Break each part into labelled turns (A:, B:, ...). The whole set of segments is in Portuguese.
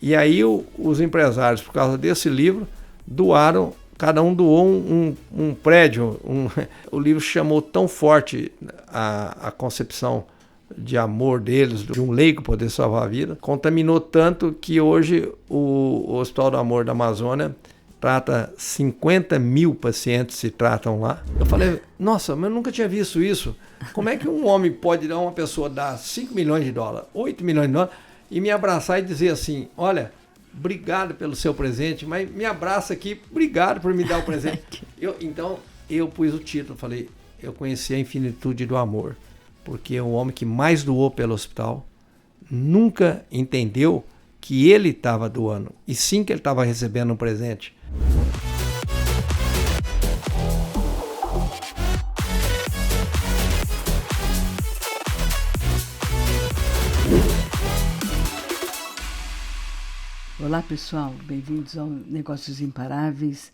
A: E aí os empresários, por causa desse livro, doaram, cada um doou um prédio. O livro chamou tão forte a concepção de amor deles, de um leigo poder salvar a vida, contaminou tanto que hoje o Hospital do Amor da Amazônia trata 50 mil pacientes, se tratam lá. Eu falei, nossa, mas eu nunca tinha visto isso. Como é que um homem pode dar uma pessoa dar 5 milhões de dólares, 8 milhões de dólares, e me abraçar e dizer assim, olha, obrigado pelo seu presente, mas me abraça aqui, obrigado por me dar o presente. Então, eu pus o título, falei, eu conheci a infinitude do amor, porque o homem que mais doou pelo hospital nunca entendeu que ele estava doando, e sim que ele estava recebendo um presente.
B: Olá pessoal, bem-vindos ao Negócios Imparáveis.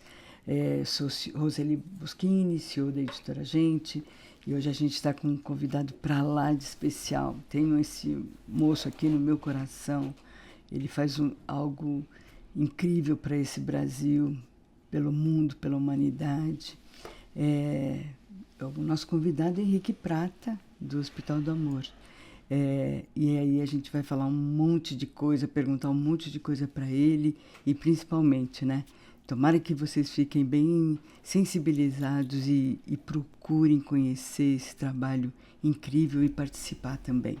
B: Sou Roseli Boschini, CEO da Editora Gente, e hoje a gente está com um convidado para lá de especial. Tenho esse moço aqui no meu coração, ele faz algo incrível para esse Brasil, pelo mundo, pela humanidade. O nosso convidado é Henrique Prata, do Hospital do Amor. E aí a gente vai falar um monte de coisa, perguntar um monte de coisa para ele e principalmente, né? Tomara que vocês fiquem bem sensibilizados e procurem conhecer esse trabalho incrível e participar também.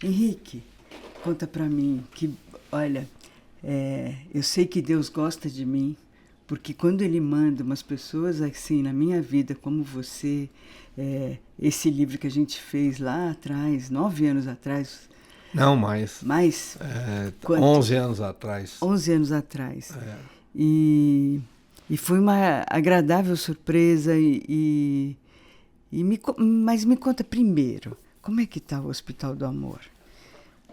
B: Henrique, conta para mim que, olha, eu sei que Deus gosta de mim, porque quando Ele manda umas pessoas assim na minha vida como você, esse livro que a gente fez lá atrás, 9 anos atrás.
A: Não, mais.
B: Mais?
A: 11 anos atrás.
B: 11 anos atrás. E foi uma agradável surpresa. Mas me conta primeiro, como é que está o Hospital do Amor?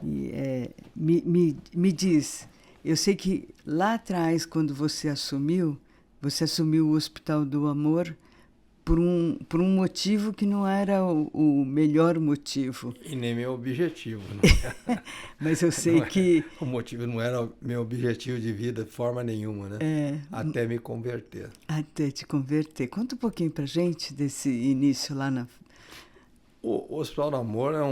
B: Me diz, eu sei que lá atrás, quando você assumiu o Hospital do Amor por um motivo que não era o melhor motivo.
A: E nem meu objetivo. Né?
B: Mas eu sei que...
A: O motivo não era meu objetivo de vida de forma nenhuma, né? Até me converter.
B: Até te converter. Conta um pouquinho pra gente desse início lá na...
A: O Hospital do Amor é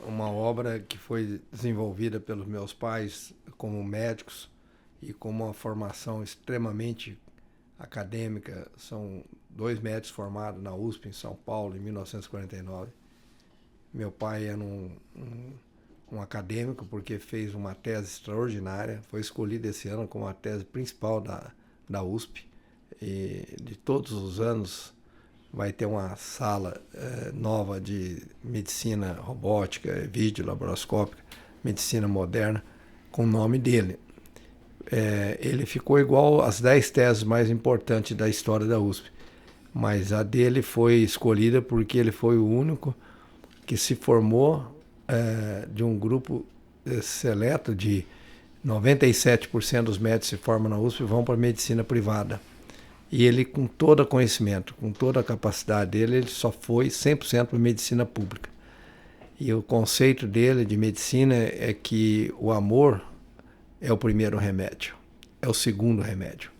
A: uma obra que foi desenvolvida pelos meus pais como médicos e com uma formação extremamente acadêmica. São 2 médicos formados na USP, em São Paulo, em 1949. Meu pai era um acadêmico porque fez uma tese extraordinária, foi escolhido esse ano como a tese principal da USP. E de todos os anos vai ter uma sala nova de medicina robótica, vídeo laparoscópica, medicina moderna, com o nome dele. Ele ficou igual às 10 teses mais importantes da história da USP, mas a dele foi escolhida porque ele foi o único que se formou de um grupo seleto de 97% dos médicos que se formam na USP vão para a medicina privada. E ele, com todo conhecimento, com toda a capacidade dele, ele só foi 100% para a medicina pública. E o conceito dele de medicina é que o amor é o primeiro remédio, é o segundo remédio,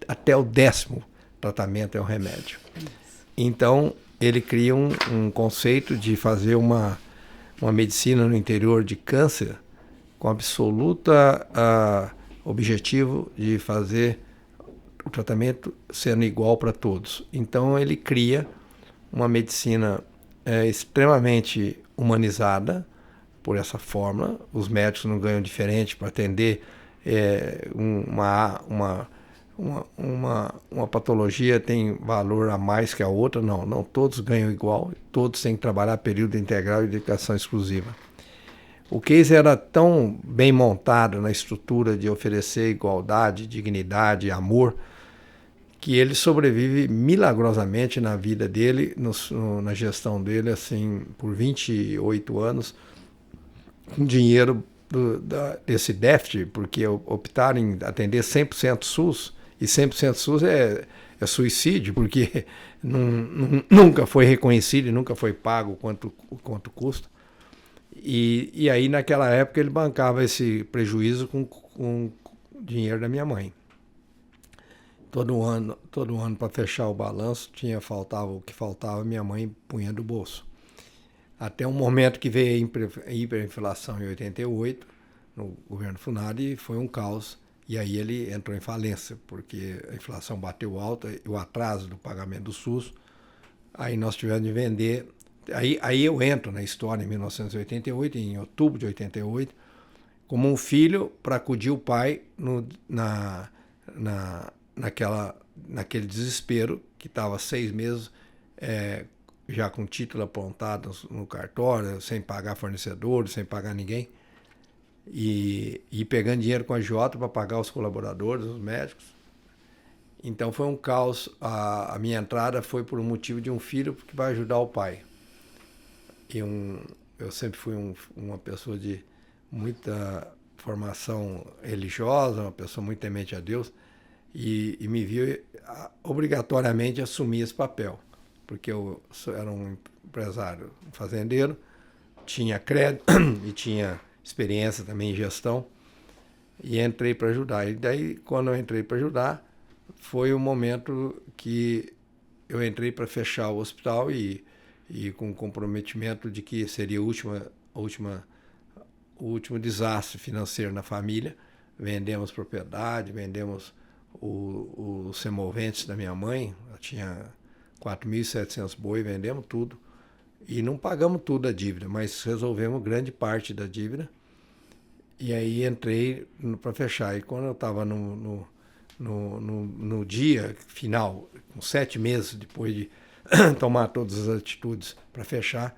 A: até o 10º tratamento é um remédio. Então, ele cria um conceito de fazer uma medicina no interior de câncer com absoluta objetivo de fazer o tratamento sendo igual para todos. Então, ele cria uma medicina extremamente humanizada por essa fórmula. Os médicos não ganham diferente para atender uma patologia tem valor a mais que a outra. Não, todos ganham igual, todos têm que trabalhar período integral e dedicação exclusiva. O case era tão bem montado na estrutura de oferecer igualdade, dignidade, amor, que ele sobrevive milagrosamente na vida dele, na gestão dele, assim, por 28 anos, com dinheiro desse déficit, porque optaram em atender 100% SUS, e 100% SUS é suicídio, porque nunca foi reconhecido e nunca foi pago quanto custa. E aí, naquela época, ele bancava esse prejuízo com dinheiro da minha mãe. Todo ano para fechar o balanço, faltava o que faltava, minha mãe punha do bolso. Até um momento que veio a hiperinflação em 88, no governo Funari, e foi um caos. E aí ele entrou em falência, porque a inflação bateu alta, o atraso do pagamento do SUS. Aí nós tivemos de vender. Aí eu entro na história em 1988, em outubro de 88, como um filho para acudir o pai naquele desespero, que estava 6 meses já com título apontado no cartório, sem pagar fornecedores, sem pagar ninguém, e pegando dinheiro com a agiota para pagar os colaboradores, os médicos. Então foi um caos. A minha entrada foi por um motivo de um filho que vai ajudar o pai. Eu sempre fui uma pessoa de muita formação religiosa, uma pessoa muito temente a Deus, e me viu obrigatoriamente assumir esse papel, porque eu era um empresário, um fazendeiro, tinha crédito e tinha experiência também em gestão, e entrei para ajudar. E daí, quando eu entrei para ajudar, foi o momento que eu entrei para fechar o hospital e com o comprometimento de que seria o último desastre financeiro na família. Vendemos propriedade, vendemos os semoventes da minha mãe, ela tinha 4.700 boi, vendemos tudo. E não pagamos tudo a dívida, mas resolvemos grande parte da dívida. E aí entrei para fechar. E quando eu estava no dia final, com 7 meses depois de tomar todas as atitudes para fechar,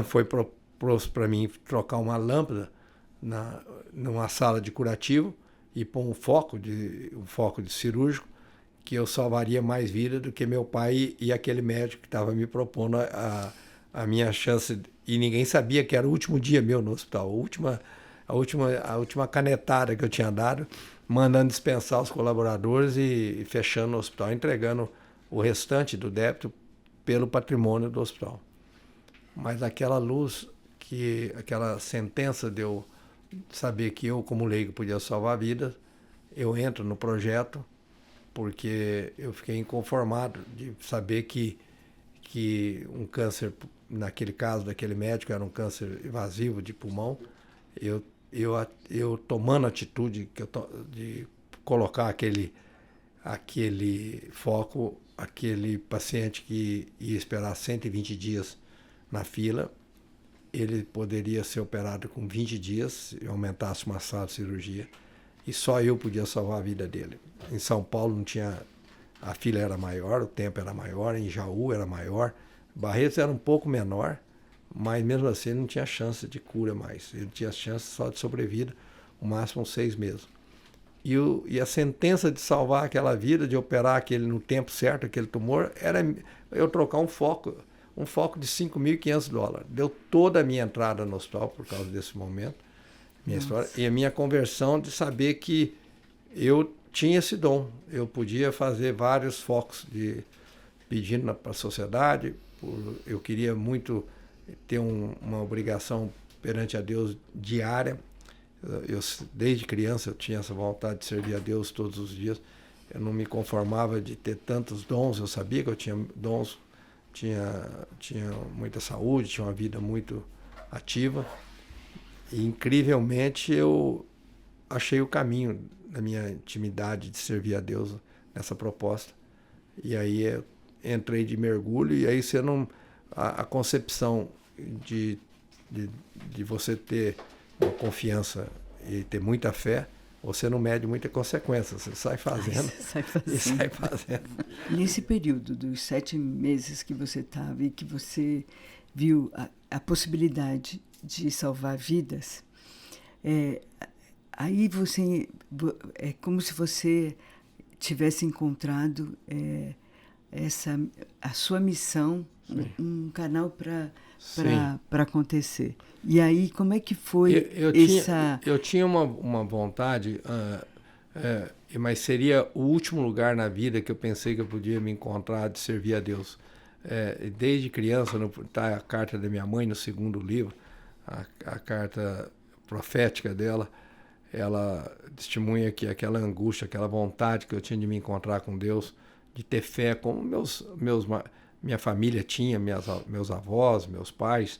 A: foi proposto para mim trocar uma lâmpada numa sala de curativo e pôr um foco de cirúrgico, que eu salvaria mais vida do que meu pai e aquele médico que estava me propondo a minha chance. E ninguém sabia que era o último dia meu no hospital, a última canetada que eu tinha dado, mandando dispensar os colaboradores e fechando o hospital, entregando o restante do débito pelo patrimônio do hospital. Mas aquela luz, aquela sentença de eu saber que eu, como leigo, podia salvar vidas, eu entro no projeto, porque eu fiquei inconformado de saber que um câncer, naquele caso daquele médico, era um câncer invasivo de pulmão. Eu tomando a atitude de colocar aquele foco, aquele paciente que ia esperar 120 dias na fila, ele poderia ser operado com 20 dias, se aumentasse uma sala de cirurgia, e só eu podia salvar a vida dele. Em São Paulo não tinha, a fila era maior, o tempo era maior, em Jaú era maior, Barretos era um pouco menor, mas mesmo assim ele não tinha chance de cura mais, ele tinha chance só de sobrevida, o máximo 6 meses. E a sentença de salvar aquela vida, de operar aquele no tempo certo, aquele tumor, era eu trocar um foco de $5.500. Deu toda a minha entrada no hospital por causa desse momento, minha história, e a minha conversão de saber que eu tinha esse dom. Eu podia fazer vários focos pedindo para a sociedade. Eu queria muito ter uma obrigação perante a Deus diária. Desde criança eu tinha essa vontade de servir a Deus todos os dias. Eu não me conformava de ter tantos dons. Eu sabia que eu tinha dons, tinha muita saúde, tinha uma vida muito ativa. E, incrivelmente, eu achei o caminho da minha intimidade de servir a Deus nessa proposta. E aí eu entrei de mergulho, e aí você não... A concepção de você ter uma confiança e ter muita fé, você não mede muita consequência, você sai fazendo. E sai fazendo.
B: Nesse período dos 7 meses que você estava e que você viu a possibilidade de salvar vidas, aí você é como se você tivesse encontrado a sua missão, um canal para acontecer. E aí, como é que foi
A: Eu tinha uma vontade, mas seria o último lugar na vida que eu pensei que eu podia me encontrar de servir a Deus. Desde criança, tá a carta da minha mãe no 2º livro, a carta profética dela, ela testemunha que aquela angústia, aquela vontade que eu tinha de me encontrar com Deus, de ter fé, como minha família tinha, meus avós, meus pais.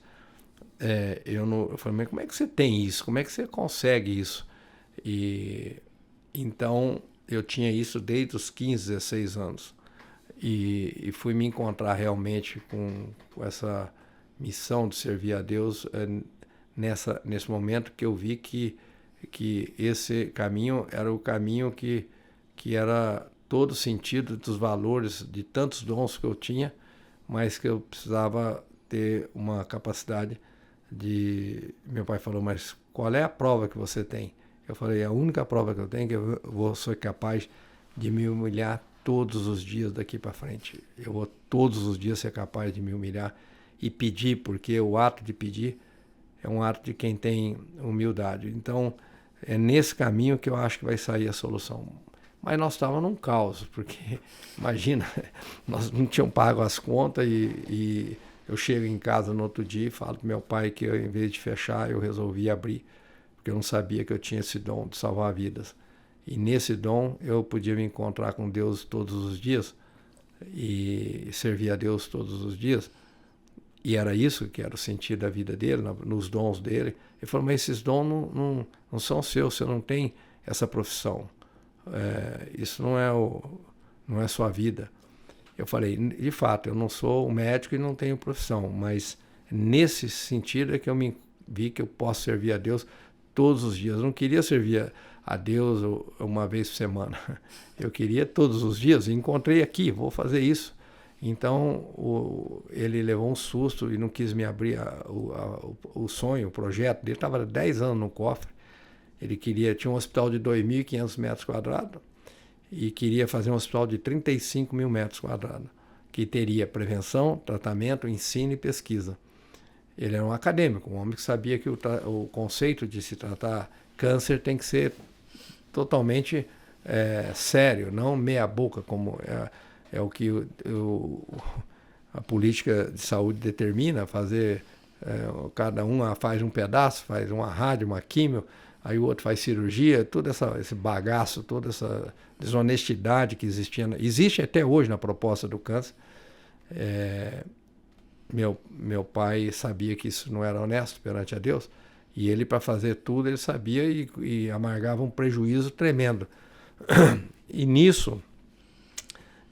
A: Eu falei, mas como é que você tem isso? Como é que você consegue isso? E então eu tinha isso desde os 15, 16 anos. E fui me encontrar realmente com essa missão de servir a Deus nesse momento que eu vi que esse caminho era o caminho que era todo o sentido dos valores, de tantos dons que eu tinha, mas que eu precisava ter uma capacidade de... Meu pai falou, mas qual é a prova que você tem? Eu falei, a única prova que eu tenho é que eu vou ser capaz de me humilhar todos os dias daqui para frente. Eu vou todos os dias ser capaz de me humilhar e pedir, porque o ato de pedir é um ato de quem tem humildade. Então, é nesse caminho que eu acho que vai sair a solução. Mas nós estávamos num caos, porque, imagina, nós não tínhamos pago as contas e eu chego em casa no outro dia e falo para meu pai que eu, em vez de fechar, eu resolvi abrir, porque eu não sabia que eu tinha esse dom de salvar vidas. E nesse dom eu podia me encontrar com Deus todos os dias e servir a Deus todos os dias. E era isso que era o sentido da vida dele, nos dons dele. Ele falou, mas esses dons não são seus, você não tem essa profissão. Isso não é sua vida. Eu falei, de fato, eu não sou um médico e não tenho profissão, mas nesse sentido é que eu me vi que eu posso servir a Deus todos os dias. Eu não queria servir a Deus uma vez por semana. Eu queria todos os dias. Encontrei aqui, vou fazer isso. Então, ele levou um susto e não quis me abrir o sonho, o projeto dele. Estava 10 anos no cofre. Ele tinha um hospital de 2.500 metros quadrados e queria fazer um hospital de 35 mil metros quadrados, que teria prevenção, tratamento, ensino e pesquisa. Ele era um acadêmico, um homem que sabia que o conceito de se tratar câncer tem que ser totalmente sério, não meia boca, como é o que a política de saúde determina, fazer, cada um faz um pedaço, faz uma rádio, uma químio, aí o outro faz cirurgia, todo esse bagaço, toda essa desonestidade que existe até hoje na proposta do câncer. Meu pai sabia que isso não era honesto perante a Deus, e ele, para fazer tudo, ele sabia e amargava um prejuízo tremendo. E nisso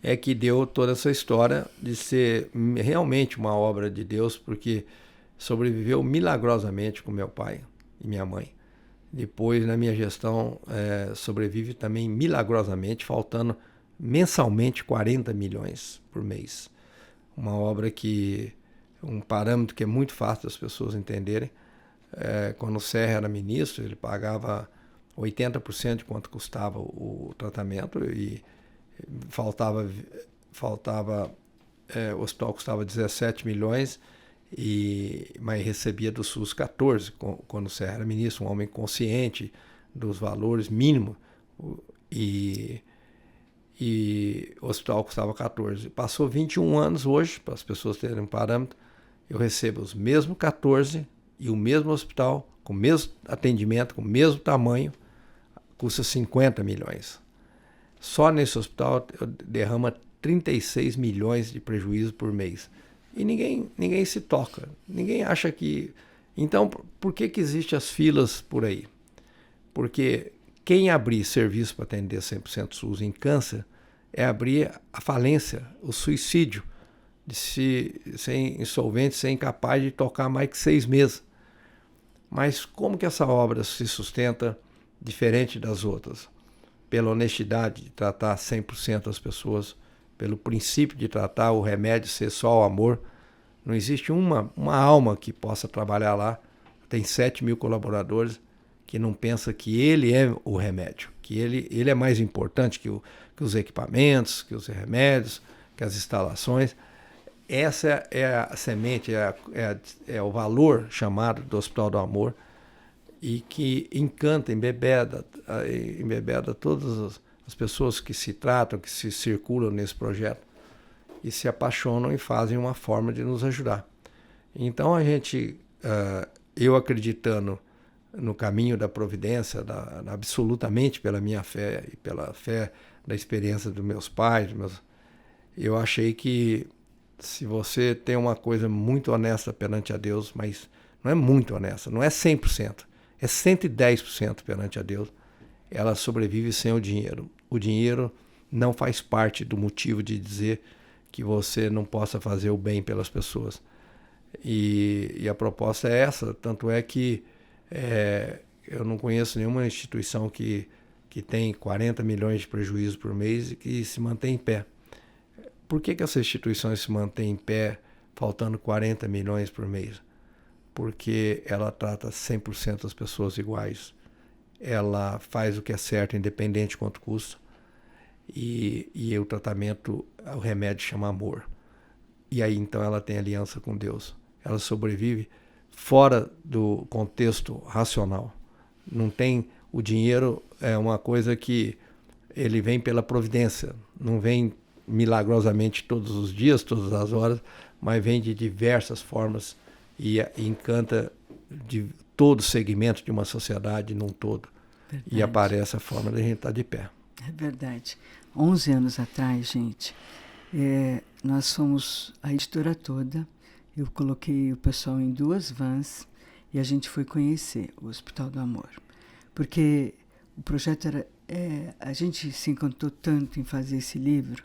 A: é que deu toda essa história de ser realmente uma obra de Deus, porque sobreviveu milagrosamente com meu pai e minha mãe. Depois, na minha gestão, sobrevive também milagrosamente, faltando mensalmente 40 milhões por mês. Uma obra um parâmetro que é muito fácil das pessoas entenderem. Quando o Serra era ministro, ele pagava 80% de quanto custava o tratamento e o hospital custava 17 milhões, mas recebia do SUS 14, quando o Serra era ministro, um homem consciente dos valores mínimos, e o hospital custava 14. Passou 21 anos hoje, para as pessoas terem um parâmetro, eu recebo os mesmos 14 e o mesmo hospital, com o mesmo atendimento, com o mesmo tamanho, custa 50 milhões. Só nesse hospital derrama 36 milhões de prejuízo por mês. E ninguém se toca. Ninguém acha que... Então, por que existem as filas por aí? Porque quem abrir serviço para atender 100% SUS em câncer é abrir a falência, o suicídio, de ser insolvente, ser incapaz de tocar mais que 6 meses. Mas como que essa obra se sustenta diferente das outras? Pela honestidade de tratar 100% as pessoas, pelo princípio de tratar o remédio ser só o amor. Não existe uma alma que possa trabalhar lá. Tem 7 mil colaboradores que não pensa que ele é o remédio, que ele é mais importante que os equipamentos, que os remédios, que as instalações. Essa é a semente, é o valor chamado do Hospital do Amor, e que encanta, embebeda todas as pessoas que se tratam, que se circulam nesse projeto, e se apaixonam e fazem uma forma de nos ajudar. Então a gente eu acreditando no caminho da providência, absolutamente pela minha fé e pela fé da experiência dos meus pais, eu achei que se você tem uma coisa muito honesta perante a Deus, mas não é muito honesta, não é 100%, é 110% perante a Deus, ela sobrevive sem o dinheiro. O dinheiro não faz parte do motivo de dizer que você não possa fazer o bem pelas pessoas. E a proposta é essa, tanto é que eu não conheço nenhuma instituição que tem 40 milhões de prejuízo por mês e que se mantém em pé. Por que essas instituições se mantêm em pé faltando 40 milhões por mês? Porque ela trata 100% das pessoas iguais. Ela faz o que é certo, independente de quanto custa. E o tratamento, o remédio chama amor. E aí então ela tem aliança com Deus. Ela sobrevive fora do contexto racional. Não tem, o dinheiro é uma coisa que ele vem pela providência, não vem milagrosamente todos os dias, todas as horas, mas vem de diversas formas e encanta de todo segmento de uma sociedade num todo. Verdade. E aparece a forma de a gente estar de pé.
B: É verdade. 11 anos atrás, gente, nós fomos, a editora toda, eu coloquei o pessoal em 2 vans e a gente foi conhecer o Hospital do Amor. Porque o projeto era... a gente se encantou tanto em fazer esse livro.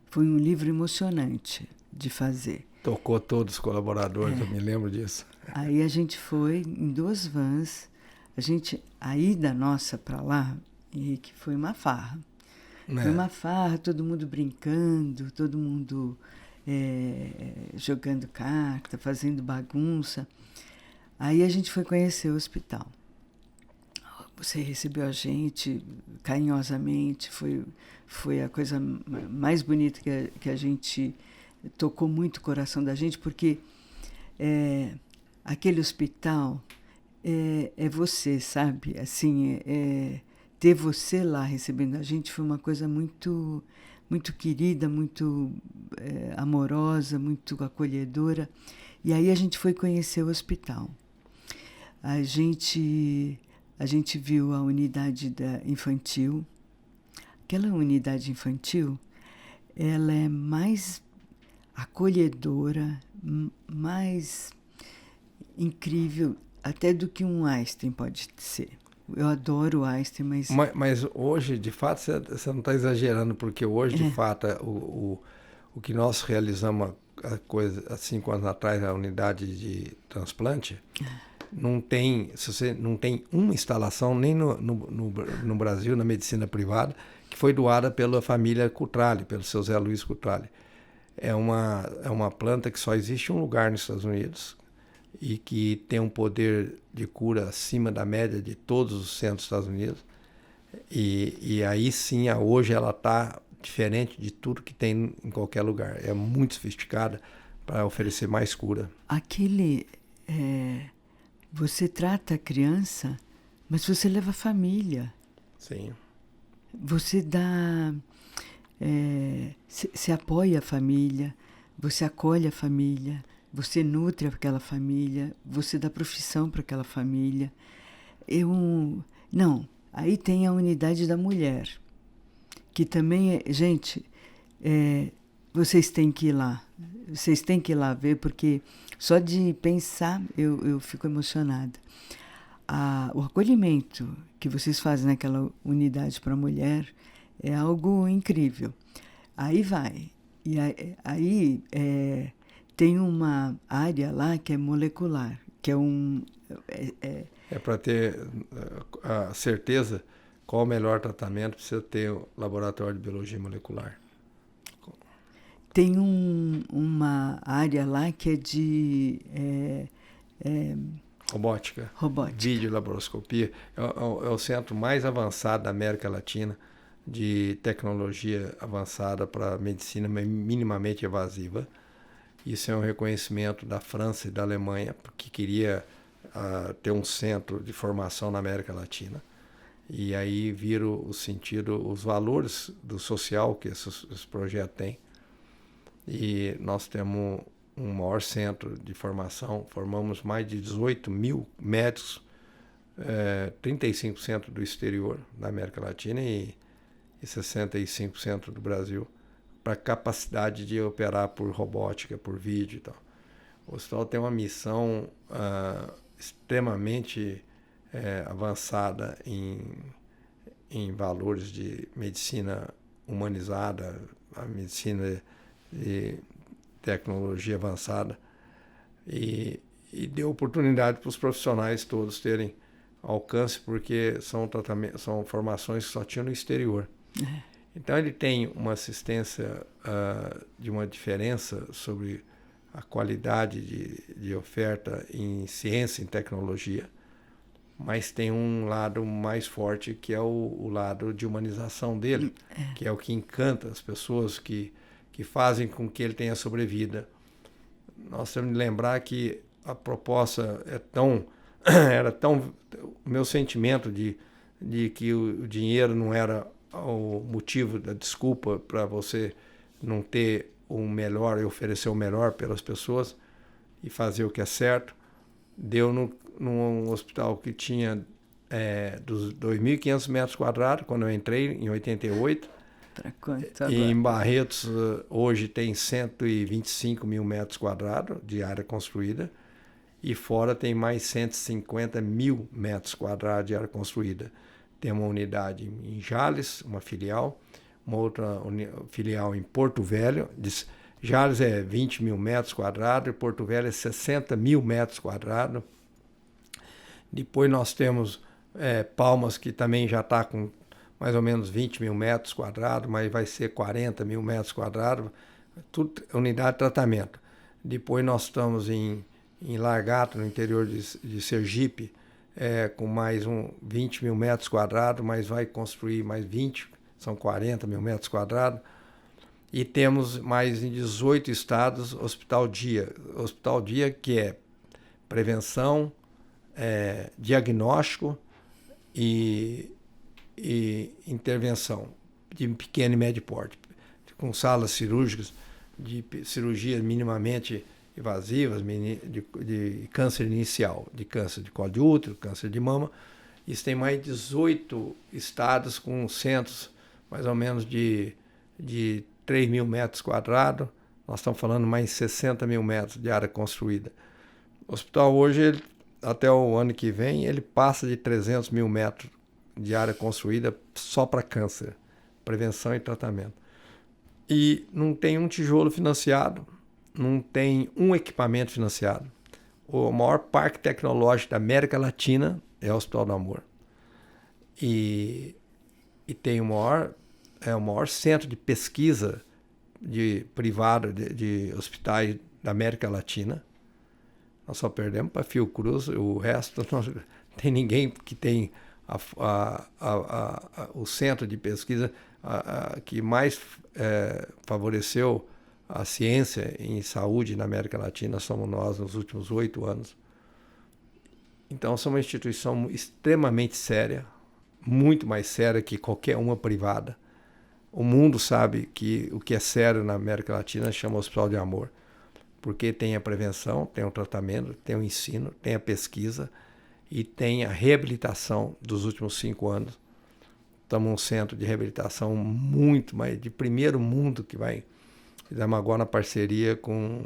B: Foi um livro emocionante de fazer.
A: Tocou todos os colaboradores, eu me lembro disso.
B: Aí a gente foi em 2 vans. A ida nossa para lá, e que foi uma farra. Foi uma farra, todo mundo brincando, todo mundo jogando carta, fazendo bagunça. Aí a gente foi conhecer o hospital. Você recebeu a gente carinhosamente, foi a coisa mais bonita que a gente tocou muito o coração da gente, porque aquele hospital é você, sabe? Assim, ter você lá recebendo a gente foi uma coisa muito, muito querida, muito amorosa, muito acolhedora. E aí a gente foi conhecer o hospital. A gente viu a unidade infantil. Aquela unidade infantil, ela é mais acolhedora, mais incrível, até do que um Einstein pode ser. Eu adoro o Einstein, mas...
A: Mas hoje, de fato, você não está exagerando, porque hoje, de fato, o que nós realizamos a coisa há 5 anos atrás, a unidade de transplante... Não tem uma instalação nem no Brasil, na medicina privada, que foi doada pela família Cutrale, pelo seu Zé Luiz Cutrale. É uma planta que só existe em um lugar nos Estados Unidos e que tem um poder de cura acima da média de todos os centros dos Estados Unidos. E aí sim, hoje ela está diferente de tudo que tem em qualquer lugar. É muito sofisticada para oferecer mais cura.
B: Você trata a criança, mas você leva a família.
A: Sim.
B: Você dá... Você apoia a família, você acolhe a família, você nutre aquela família, você dá profissão para aquela família. Não, aí tem a unidade da mulher, que também gente, vocês têm que ir lá. Vocês têm que ir lá ver, porque só de pensar eu fico emocionada. O acolhimento que vocês fazem naquela unidade para a mulher é algo incrível. Aí vai. E aí tem uma área lá que é molecular, que é
A: É para ter a certeza qual o melhor tratamento, precisa ter o laboratório de biologia molecular.
B: Tem uma área lá que é de...
A: Robótica.
B: Robótica.
A: Videolaparoscopia. É o centro mais avançado da América Latina de tecnologia avançada para medicina minimamente invasiva. Isso é um reconhecimento da França e da Alemanha, que queria ter um centro de formação na América Latina. E aí viram os valores do social que esse projeto tem. E nós temos um maior centro de formação, formamos mais de 18 mil médicos, 35% do exterior da América Latina e 65% do Brasil, para capacidade de operar por robótica, por vídeo e tal. O hospital tem uma missão extremamente avançada em valores de medicina humanizada, a medicina de tecnologia avançada, e deu oportunidade para os profissionais todos terem alcance, porque são formações que só tinham no exterior. Então ele tem uma assistência de uma diferença sobre a qualidade de oferta em ciência e tecnologia, mas tem um lado mais forte que é o lado de humanização dele, que é o que encanta as pessoas, que fazem com que ele tenha sobrevida. Nós temos de lembrar que a proposta era tão... O meu sentimento de que o dinheiro não era o motivo da desculpa para você não ter o melhor e oferecer o melhor pelas pessoas e fazer o que é certo, deu num hospital que tinha dos 2.500 metros quadrados, quando eu entrei, em 88.
B: Para quanto agora?
A: E em Barretos, hoje tem 125 mil metros quadrados de área construída, e fora tem mais 150 mil metros quadrados de área construída. Tem uma unidade em Jales, uma filial, uma outra filial em Porto Velho. Jales é 20 mil metros quadrados, e Porto Velho é 60 mil metros quadrados. Depois nós temos Palmas, que também já está com mais ou menos 20 mil metros quadrados, mas vai ser 40 mil metros quadrados, tudo unidade de tratamento. Depois nós estamos em Largato, no interior de Sergipe, com mais 20 mil metros quadrados, mas vai construir mais 20, são 40 mil metros quadrados. E temos mais em 18 estados Hospital Dia. Hospital Dia, que é prevenção, diagnóstico e intervenção de pequeno e médio porte, com salas cirúrgicas de cirurgias minimamente invasivas, de câncer inicial, de câncer de colo de útero, câncer de mama. Isso tem mais de 18 estados com centros mais ou menos de 3 mil metros quadrados. Nós estamos falando mais de 60 mil metros de área construída. O hospital hoje, até o ano que vem, ele passa de 300 mil metros de área construída só para câncer, prevenção e tratamento. E não tem um tijolo financiado, não tem um equipamento financiado. O maior parque tecnológico da América Latina é o Hospital do Amor. E tem o maior centro de pesquisa privado de hospitais da América Latina. Nós só perdemos para Fiocruz, o resto não tem ninguém que tem o centro de pesquisa que mais favoreceu a ciência em saúde na América Latina, somos nós nos últimos 8 anos. Então, somos uma instituição extremamente séria, muito mais séria que qualquer uma privada. O mundo sabe que o que é sério na América Latina chama Hospital de Amor, porque tem a prevenção, tem o tratamento, tem o ensino, tem a pesquisa e tem a reabilitação dos últimos 5 anos. Estamos num centro de reabilitação muito mais de primeiro mundo fizemos agora na parceria com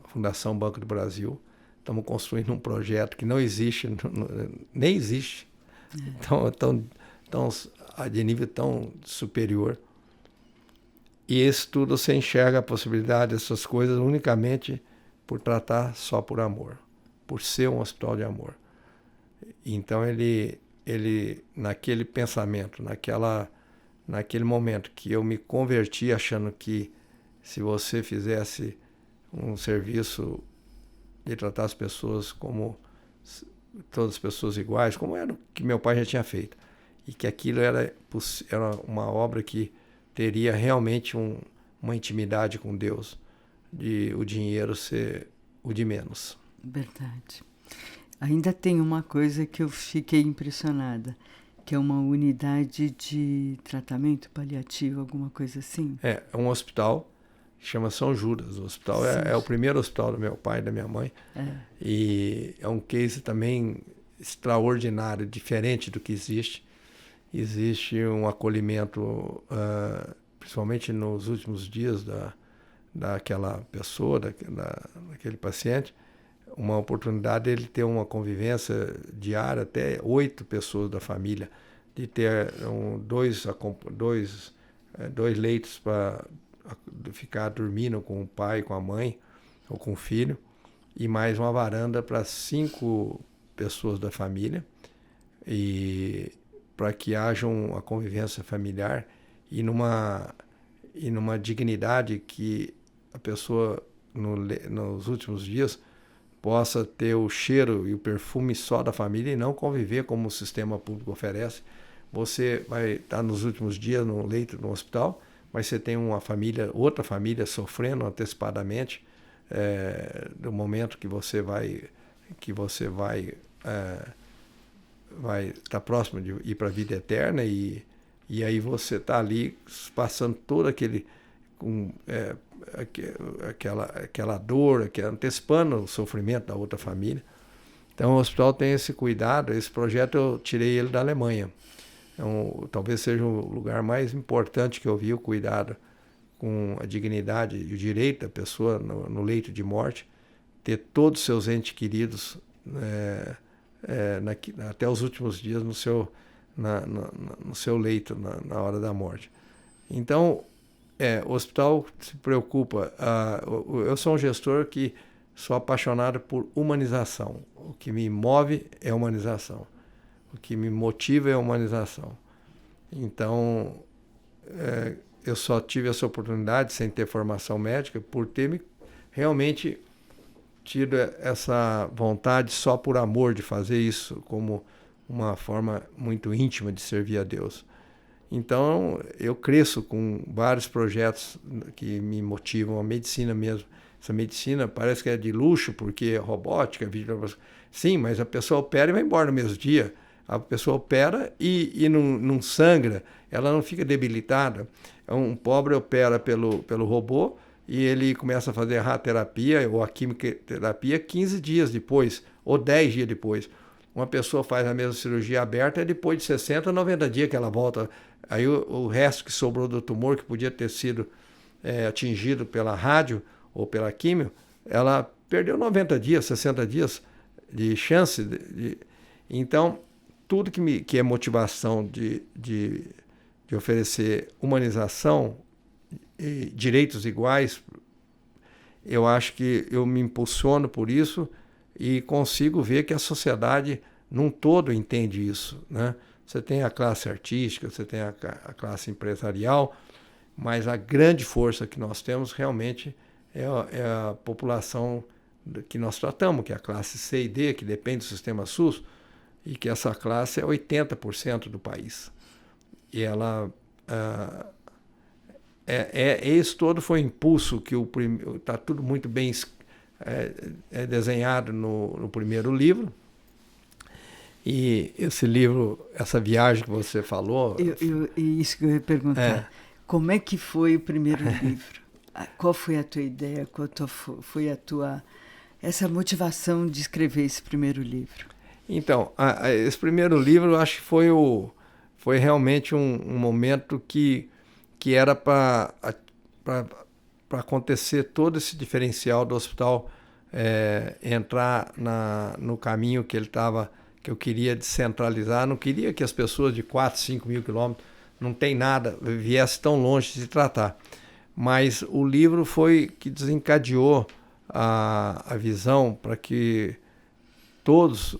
A: a Fundação Banco do Brasil. Estamos construindo um projeto que não existe, nem existe, de nível tão superior. E esse tudo você enxerga a possibilidade dessas coisas unicamente por tratar só por amor, por ser um hospital de amor. Então ele naquele pensamento, naquele momento que eu me converti achando que se você fizesse um serviço de tratar as pessoas como todas as pessoas iguais, como era o que meu pai já tinha feito, e que aquilo era uma obra que teria realmente uma intimidade com Deus, de o dinheiro ser o de menos.
B: Verdade. Ainda tem uma coisa que eu fiquei impressionada, que é uma unidade de tratamento paliativo, alguma coisa assim?
A: É um hospital chama São Judas. O hospital é o primeiro hospital do meu pai e da minha mãe. E é um case também extraordinário, diferente do que existe. Existe um acolhimento, principalmente nos últimos dias daquela pessoa, daquele paciente, uma oportunidade dele ter uma convivência diária, até 8 pessoas da família, de ter dois leitos para ficar dormindo com o pai, com a mãe ou com o filho, e mais uma varanda para 5 pessoas da família, e para que haja uma convivência familiar e numa dignidade que a pessoa nos últimos dias possa ter o cheiro e o perfume só da família e não conviver como o sistema público oferece. Você vai estar nos últimos dias no leito no hospital, mas você tem outra família sofrendo antecipadamente do momento que você vai estar próximo de ir para a vida eterna, e aí você está ali passando todo aquela dor, antecipando o sofrimento da outra família. Então o hospital tem esse cuidado. Esse projeto eu tirei ele da Alemanha. Então, talvez seja o lugar mais importante que eu vi o cuidado com a dignidade e o direito da pessoa no leito de morte, ter todos os seus entes queridos até os últimos dias no seu leito, na hora da morte. Então, o hospital se preocupa. Eu sou um gestor que sou apaixonado por humanização. O que me move é humanização. O que me motiva é a humanização. Então, eu só tive essa oportunidade, sem ter formação médica, por ter realmente tido essa vontade só por amor de fazer isso, como uma forma muito íntima de servir a Deus. Então, eu cresço com vários projetos que me motivam, a medicina mesmo. Essa medicina parece que é de luxo, porque é robótica, sim, mas a pessoa opera e vai embora no mesmo dia. A pessoa opera e não sangra, ela não fica debilitada. Um pobre opera pelo robô e ele começa a fazer a radioterapia ou a quimioterapia 15 dias depois, ou 10 dias depois. Uma pessoa faz a mesma cirurgia aberta e depois de 60, 90 dias que ela volta. Aí o resto que sobrou do tumor, que podia ter sido atingido pela rádio ou pela quimio, ela perdeu 90 dias, 60 dias de chance. Então, tudo que é motivação de oferecer humanização e direitos iguais, eu acho que eu me impulsiono por isso e consigo ver que a sociedade num todo entende isso, né? Você tem a classe artística, você tem a classe empresarial, mas a grande força que nós temos realmente é a população que nós tratamos, que é a classe C e D, que depende do sistema SUS, e que essa classe é 80% do país. E ela... esse todo foi o impulso que está tudo muito bem desenhado no primeiro livro. E esse livro, essa viagem que você falou...
B: Isso que eu ia perguntar. Como é que foi o primeiro livro? Qual foi a tua ideia? Qual foi essa motivação de escrever esse primeiro livro?
A: Então, esse primeiro livro, eu acho que foi realmente um momento que era para acontecer todo esse diferencial do hospital entrar no caminho que eu queria descentralizar. Não queria que as pessoas de 4, 5 mil quilômetros, não tem nada, viessem tão longe de se tratar. Mas o livro foi que desencadeou a visão para que todos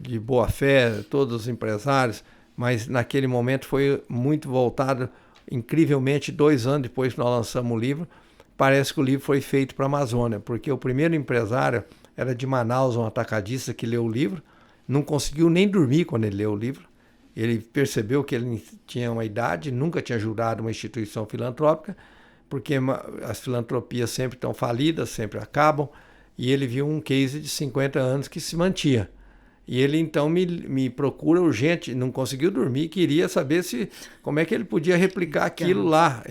A: de boa fé, todos os empresários, mas naquele momento foi muito voltado, incrivelmente, 2 anos depois que nós lançamos o livro, parece que o livro foi feito para a Amazônia, porque o primeiro empresário era de Manaus, um atacadista que leu o livro, não conseguiu nem dormir quando ele leu o livro. Ele percebeu que ele tinha uma idade, nunca tinha ajudado uma instituição filantrópica, porque as filantropias sempre estão falidas, sempre acabam, e ele viu um case de 50 anos que se mantinha. E ele então me procura urgente, não conseguiu dormir, queria saber como é que ele podia replicar aquilo lá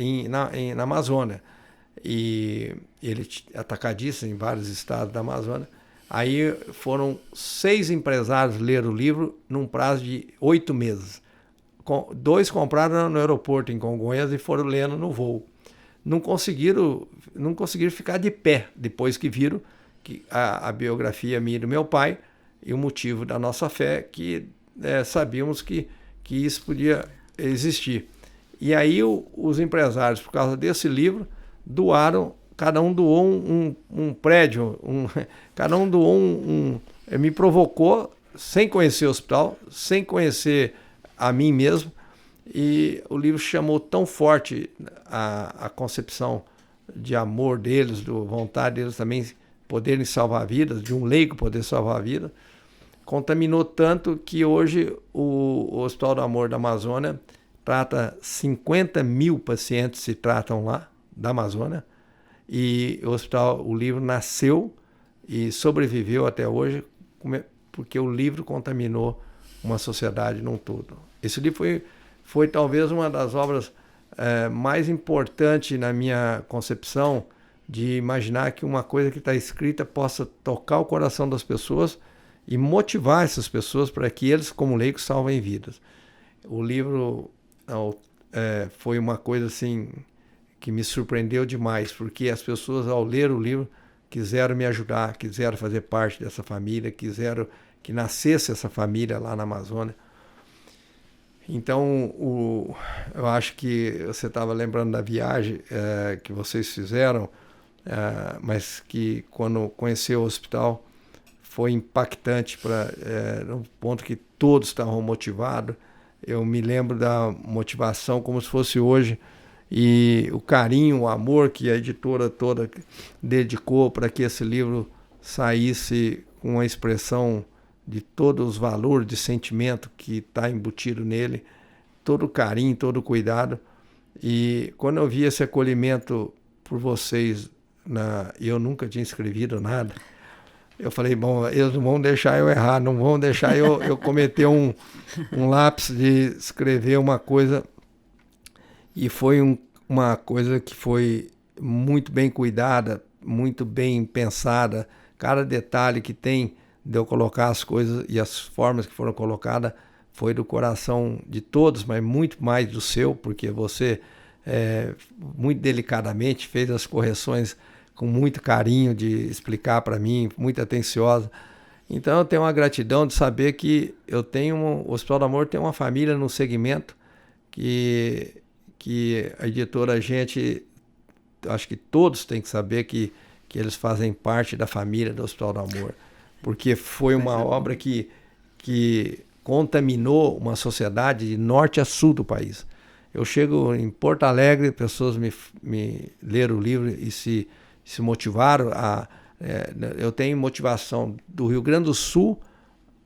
A: na Amazônia. e ele atacadista em vários estados da Amazônia. Aí foram 6 empresários ler o livro num prazo de 8 meses. 2 compraram no aeroporto em Congonhas e foram lendo no voo. Não conseguiram ficar de pé depois que viram que a biografia minha e do meu pai e o motivo da nossa fé, que sabíamos que isso podia existir. E aí os empresários, por causa desse livro, doaram, cada um doou um prédio, cada um doou me provocou, sem conhecer o hospital, sem conhecer a mim mesmo, e o livro chamou tão forte a concepção de amor deles, da vontade deles também poderem salvar vidas, de um leigo poder salvar a vida, contaminou tanto que hoje o Hospital do Amor da Amazônia trata 50 mil pacientes, se tratam lá, da Amazônia, e o livro nasceu e sobreviveu até hoje, porque o livro contaminou uma sociedade num todo. Esse livro foi talvez uma das obras mais importantes na minha concepção, de imaginar que uma coisa que está escrita possa tocar o coração das pessoas e motivar essas pessoas para que eles, como leigos, salvem vidas. O livro foi uma coisa assim que me surpreendeu demais, porque as pessoas, ao ler o livro, quiseram me ajudar, quiseram fazer parte dessa família, quiseram que nascesse essa família lá na Amazônia. Então, eu acho que você estava lembrando da viagem que vocês fizeram, mas que quando conheceu o hospital foi impactante, no ponto que todos estavam motivados. Eu me lembro da motivação como se fosse hoje, e o carinho, o amor que a editora toda dedicou para que esse livro saísse com uma expressão de todos os valores, de sentimento que está embutido nele, todo o carinho, todo o cuidado. E quando eu vi esse acolhimento por vocês, eu nunca tinha escrevido nada, eu falei, bom, eles não vão deixar eu errar, não vão deixar eu cometer um lápis de escrever uma coisa. E foi uma coisa que foi muito bem cuidada, muito bem pensada. Cada detalhe que tem de eu colocar as coisas e as formas que foram colocadas foi do coração de todos, mas muito mais do seu, porque você, muito delicadamente, fez as correções com muito carinho de explicar para mim, muito atenciosa. Então eu tenho uma gratidão de saber que o Hospital do Amor tem uma família no segmento que a editora, acho que todos têm que saber que eles fazem parte da família do Hospital do Amor, porque foi uma obra que contaminou uma sociedade de norte a sul do país. Eu chego em Porto Alegre, pessoas me leram o livro e se motivaram eu tenho motivação do Rio Grande do Sul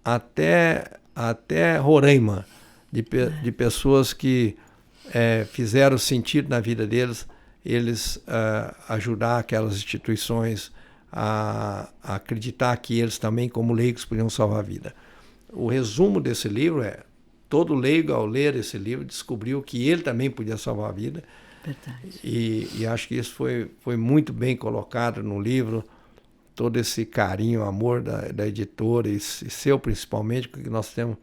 A: até Roraima, de pessoas que fizeram sentido na vida deles, eles ajudar aquelas instituições a acreditar que eles também, como leigos, podiam salvar a vida. O resumo desse livro todo leigo, ao ler esse livro, descobriu que ele também podia salvar a vida.
B: Verdade.
A: E acho que isso foi muito bem colocado no livro, todo esse carinho, amor da editora, e seu principalmente, porque nós temos.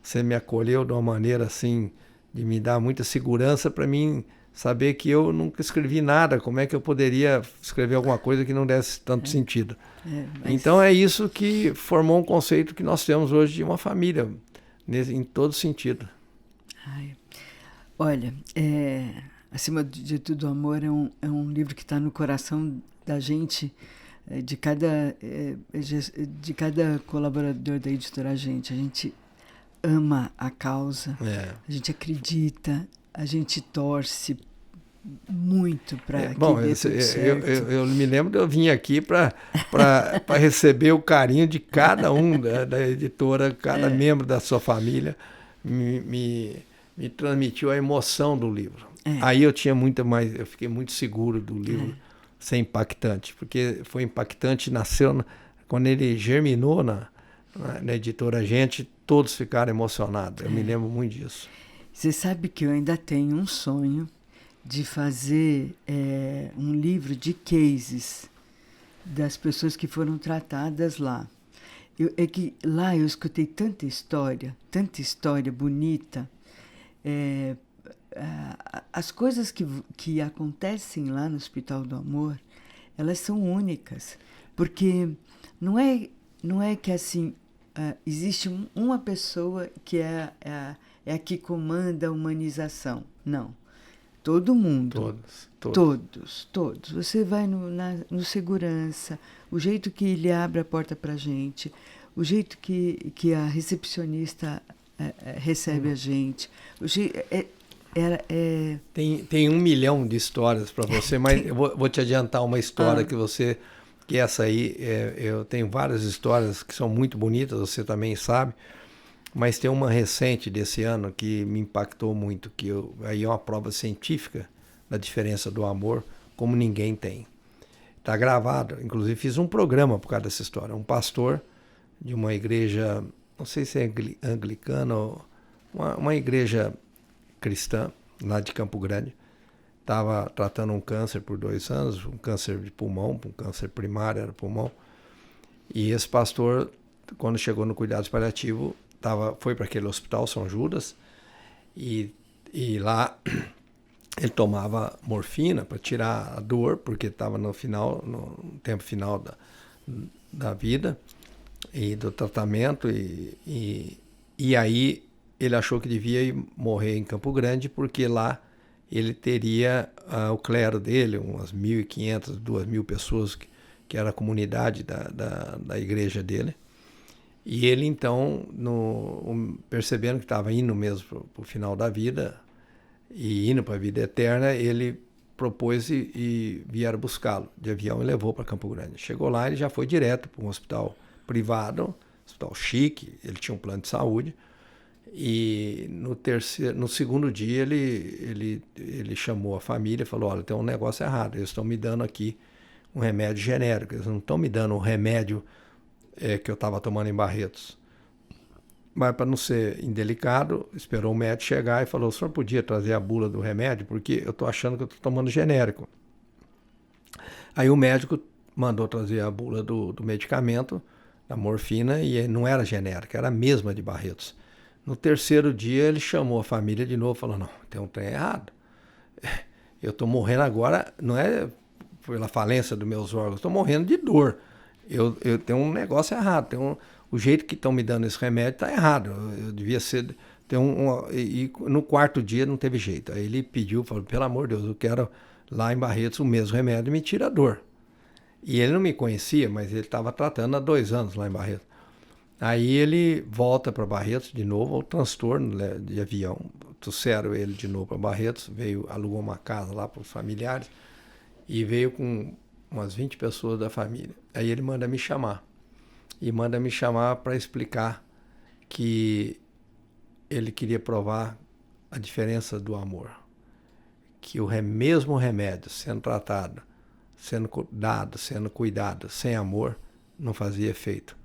A: Você me acolheu de uma maneira assim, de me dar muita segurança para mim saber que eu nunca escrevi nada, como é que eu poderia escrever alguma coisa que não desse tanto sentido. Então é isso que formou um conceito que nós temos hoje de uma família, em todo sentido.
B: Olha, acima de tudo, o Amor é um livro que está no coração da gente, de cada colaborador da editora. A gente ama a causa, a gente acredita, a gente torce muito para que dê tudo certo.
A: Eu me lembro de eu vir aqui para receber o carinho de cada um da editora, cada membro da sua família me transmitiu a emoção do livro. Aí eu fiquei muito seguro do livro ser impactante, porque foi impactante, nasceu quando ele germinou na editora todos ficaram emocionados. Eu me lembro muito disso.
B: Você sabe que eu ainda tenho um sonho de fazer um livro de cases das pessoas que foram tratadas lá. É que lá eu escutei tanta história bonita. As coisas que acontecem lá no Hospital do Amor, elas são únicas, porque não é que assim existe uma pessoa que é a que comanda a humanização. Não. Todo mundo. Todos. Você vai no segurança, o jeito que ele abre a porta para a gente, o jeito que a recepcionista recebe a gente.
A: Tem 1 milhão de histórias para você, mas eu vou te adiantar uma história que essa aí, eu tenho várias histórias que são muito bonitas, você também sabe, mas tem uma recente desse ano que me impactou muito, aí é uma prova científica da diferença do amor, como ninguém tem. Está gravado, inclusive fiz um programa por causa dessa história. Um pastor de uma igreja, não sei se é anglicana ou uma igreja cristã, lá de Campo Grande, estava tratando um câncer por 2 anos, um câncer de pulmão, um câncer primário era pulmão. E esse pastor, quando chegou no cuidados paliativos, foi para aquele hospital São Judas, e lá ele tomava morfina para tirar a dor, porque estava no tempo final da vida e do tratamento, e aí ele achou que devia ir morrer em Campo Grande, porque lá ele teria o clero dele, umas 1.500, 2.000 pessoas, que era a comunidade da igreja dele. E ele, então, percebendo que estava indo mesmo para o final da vida, e indo para a vida eterna, ele propôs e vieram buscá-lo de avião e levou para Campo Grande. Chegou lá, ele já foi direto para um hospital privado, hospital chique, ele tinha um plano de saúde. E no segundo dia ele chamou a família e falou: olha, tem um negócio errado, eles estão me dando aqui um remédio genérico, eles não estão me dando o remédio que eu estava tomando em Barretos. Mas, para não ser indelicado, esperou o médico chegar e falou: o senhor podia trazer a bula do remédio, porque eu estou achando que eu estou tomando genérico. Aí o médico mandou trazer a bula do medicamento, da morfina, e não era genérica, era a mesma de Barretos. No terceiro dia ele chamou a família de novo e falou: não, tem um trem errado. Eu estou morrendo agora, não é pela falência dos meus órgãos, estou morrendo de dor. Eu tenho um negócio errado, o jeito que estão me dando esse remédio está errado. Eu devia ser... E no quarto dia não teve jeito. Aí ele pediu, falou: pelo amor de Deus, eu quero lá em Barretos o mesmo remédio, me tira a dor. E ele não me conhecia, mas ele estava tratando há 2 anos lá em Barretos. Aí ele volta para Barretos de novo, ao transtorno de avião. Trouxeram ele de novo para Barretos, alugou uma casa lá para os familiares e veio com umas 20 pessoas da família. Aí ele manda me chamar. E manda me chamar para explicar que ele queria provar a diferença do amor. Que o mesmo remédio sendo tratado, sendo dado, sendo cuidado, sem amor, não fazia efeito.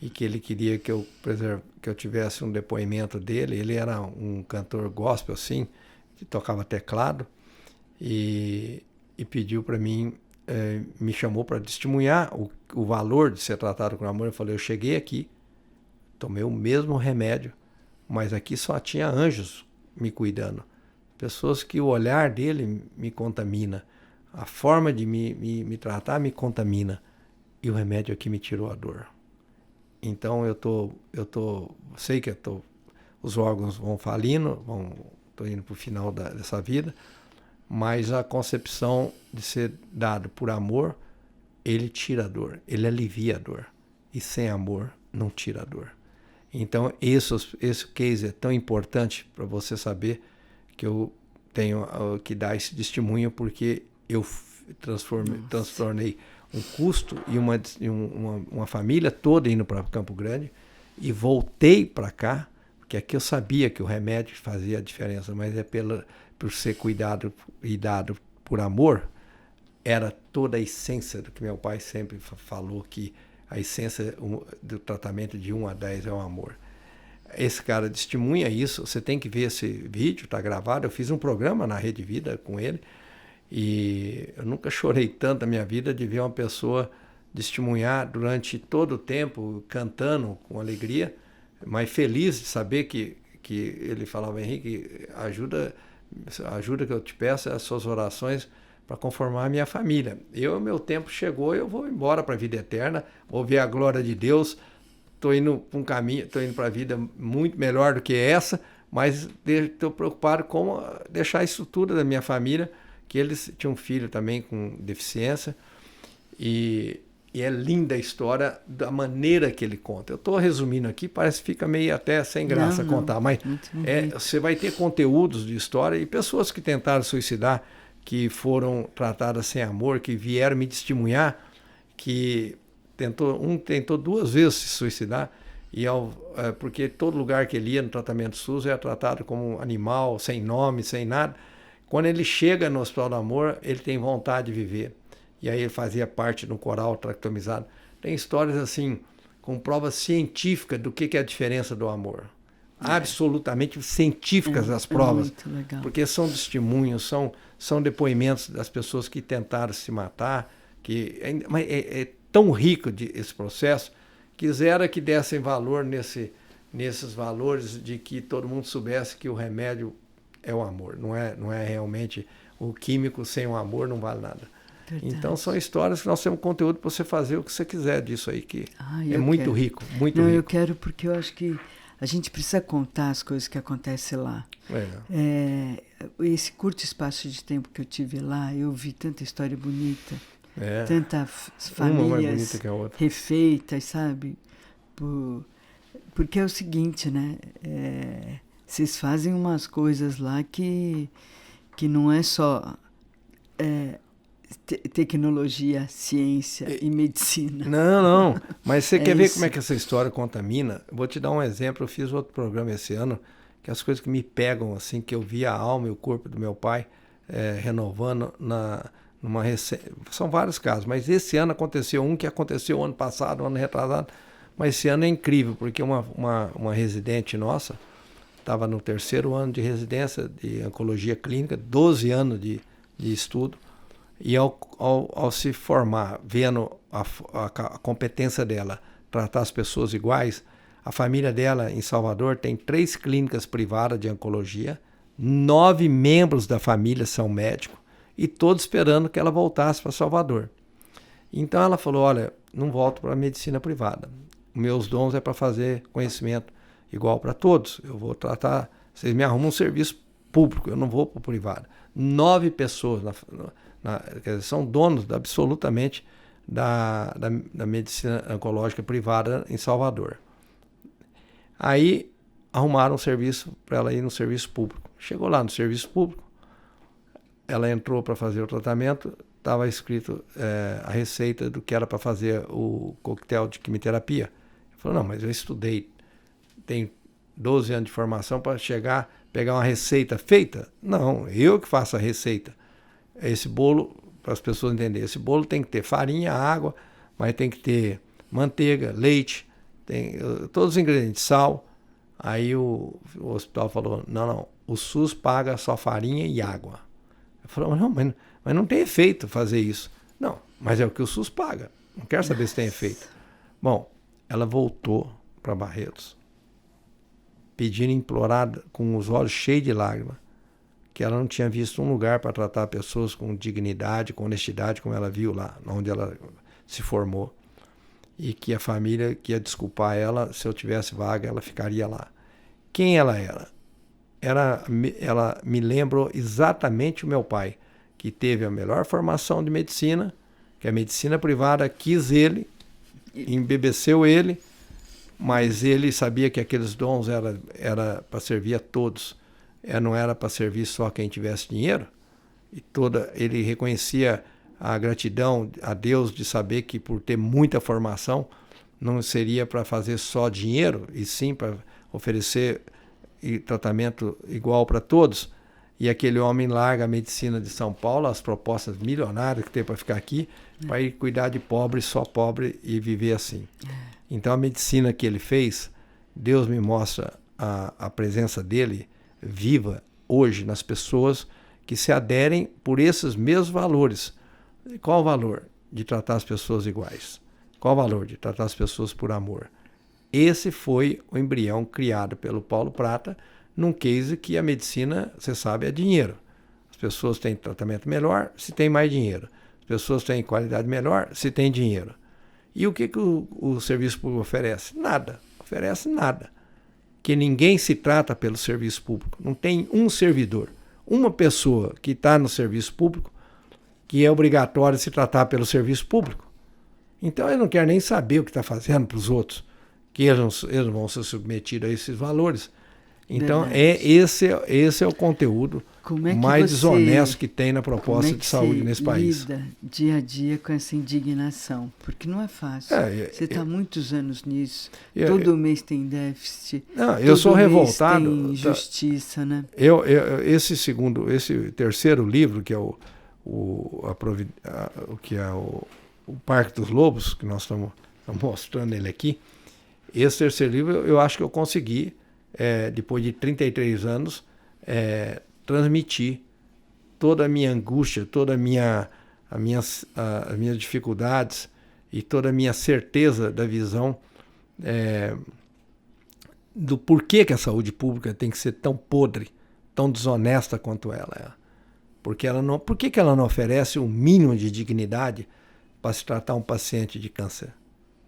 A: E que ele queria que eu tivesse um depoimento dele. Ele era um cantor gospel, assim, que tocava teclado, e pediu para mim, me chamou para testemunhar o valor de ser tratado com amor. Eu falei: eu cheguei aqui, tomei o mesmo remédio, mas aqui só tinha anjos me cuidando, pessoas que o olhar dele me contamina, a forma de me tratar me contamina, e o remédio aqui me tirou a dor. Então sei que os órgãos vão falindo, estou indo para o final dessa vida, mas a concepção de ser dado por amor, ele tira a dor, ele alivia a dor. E sem amor, não tira a dor. Então, esse case é tão importante para você saber que eu tenho que dar esse testemunho, porque eu transtornei um custo e uma família toda indo para Campo Grande, e voltei para cá, porque aqui eu sabia que o remédio fazia a diferença, mas por ser cuidado e dado por amor. Era toda a essência do que meu pai sempre falou, que a essência do tratamento de 1 a 10 é o amor. esse cara testemunha isso. Você tem que ver esse vídeo, está gravado. Eu fiz um programa na Rede Vida com ele e eu nunca chorei tanto na minha vida de ver uma pessoa testemunhar durante todo o tempo, cantando com alegria, mas feliz de saber que ele falava: Henrique, ajuda que eu te peço, as suas orações para conformar a minha família. Meu tempo chegou, eu vou embora para a vida eterna, vou ver a glória de Deus, estou indo para um caminho, estou indo para a vida muito melhor do que essa, mas estou preocupado com deixar a estrutura da minha família, que eles tinham um filho também com deficiência, e é linda a história da maneira que ele conta. Eu estou resumindo aqui, parece que fica meio até sem graça contar, mas você vai ter conteúdos de história e pessoas que tentaram suicidar, que foram tratadas sem amor, que vieram me testemunhar, que tentou 2 vezes se suicidar, porque todo lugar que ele ia no tratamento SUS era tratado como um animal, sem nome, sem nada. Quando ele chega no Hospital do Amor, ele tem vontade de viver. E aí ele fazia parte de um coral tractomizado. Tem histórias assim, com provas científicas do que é a diferença do amor. Absolutamente científicas as provas.
B: Muito legal.
A: Porque são testemunhos, são depoimentos das pessoas que tentaram se matar. Mas é tão rico esse processo, quisera que dessem valor nesses valores de que todo mundo soubesse que o remédio é o amor. Não é realmente o químico sem o amor, não vale nada. Verdade. Então são histórias que nós temos conteúdo para você fazer o que você quiser disso aí, que é muito rico, muito rico.
B: Eu quero, porque eu acho que a gente precisa contar as coisas que acontecem lá. Esse curto espaço de tempo que eu tive lá, eu vi tanta história bonita, tantas famílias
A: uma mais bonita que a outra,
B: refeitas, sabe? Porque é o seguinte, né? Vocês fazem umas coisas lá que não é só tecnologia, ciência e medicina.
A: Não. Mas você quer ver como é que essa história contamina? Eu vou te dar um exemplo. Eu fiz outro programa esse ano, que as coisas que me pegam, assim, que eu vi a alma e o corpo do meu pai renovando são vários casos, mas esse ano aconteceu um que aconteceu ano passado, ano retrasado, mas esse ano é incrível, porque uma residente nossa estava no 3º ano de residência de oncologia clínica, 12 anos de estudo, e ao se formar, vendo a competência dela, tratar as pessoas iguais, a família dela em Salvador tem 3 clínicas privadas de oncologia, 9 membros da família são médicos, e todos esperando que ela voltasse para Salvador. Então ela falou: olha, não volto para a medicina privada, meus dons é para fazer conhecimento igual para todos, eu vou tratar, vocês me arrumam um serviço público, eu não vou para o privado. 9 pessoas são donos absolutamente da medicina oncológica privada em Salvador. Aí arrumaram um serviço para ela ir no serviço público. Chegou lá no serviço público, ela entrou para fazer o tratamento, estava escrito a receita do que era para fazer o coquetel de quimioterapia. Ela falou: não, mas eu estudei, tenho 12 anos de formação para pegar uma receita feita? Não, eu que faço a receita. Esse bolo, para as pessoas entenderem, esse bolo tem que ter farinha, água, mas tem que ter manteiga, leite, tem todos os ingredientes, sal. Aí o hospital falou: não, o SUS paga só farinha e água. Eu falei: não, mas não tem efeito fazer isso. Não, mas é o que o SUS paga, não quero saber se tem efeito. Bom, ela voltou para Barretos, pedindo, implorada, com os olhos cheios de lágrimas, que ela não tinha visto um lugar para tratar pessoas com dignidade, com honestidade, como ela viu lá, onde ela se formou. E que a família que ia desculpar ela, se eu tivesse vaga, ela ficaria lá. Quem ela era? Ela me lembrou exatamente o meu pai, que teve a melhor formação de medicina, que a medicina privada quis ele, embebeceu ele, mas ele sabia que aqueles dons era para servir a todos. Não era para servir só quem tivesse dinheiro. Ele reconhecia a gratidão a Deus de saber que, por ter muita formação, não seria para fazer só dinheiro, e sim para oferecer tratamento igual para todos. E aquele homem larga a medicina de São Paulo, as propostas milionárias que tem para ficar aqui, para ir cuidar de pobre, só pobre, e viver assim. Então a medicina que ele fez Deus me mostra a presença dele viva hoje nas pessoas que se aderem por esses mesmos valores. Qual o valor de tratar as pessoas iguais? Qual o valor de tratar as pessoas por amor? Esse foi o embrião criado pelo Paulo Prata, num case que a medicina, você sabe, é dinheiro. As pessoas têm tratamento melhor se tem mais dinheiro. As pessoas têm qualidade melhor se tem dinheiro. E o que o serviço público oferece? Nada. Oferece nada. Que ninguém se trata pelo serviço público. Não tem um servidor, uma pessoa que está no serviço público que é obrigatório se tratar pelo serviço público. Então ele não quer nem saber o que está fazendo para os outros, que eles vão ser submetidos a esses valores. Então esse é o conteúdo mais desonesto que tem na proposta de saúde nesse país.
B: Lida dia a dia com essa indignação? Porque não é fácil. Você está há muitos anos nisso. Todo mês tem déficit.
A: Não, eu sou revoltado.
B: Tem injustiça, né?
A: Esse terceiro livro, que é o Parque dos Lobos, que nós estamos mostrando ele aqui, esse terceiro livro eu acho que eu consegui, depois de 33 anos, transmitir toda a minha angústia, toda as minhas dificuldades e toda a minha certeza da visão do porquê que a saúde pública tem que ser tão podre, tão desonesta quanto ela é. Por que ela não oferece um mínimo de dignidade para se tratar um paciente de câncer?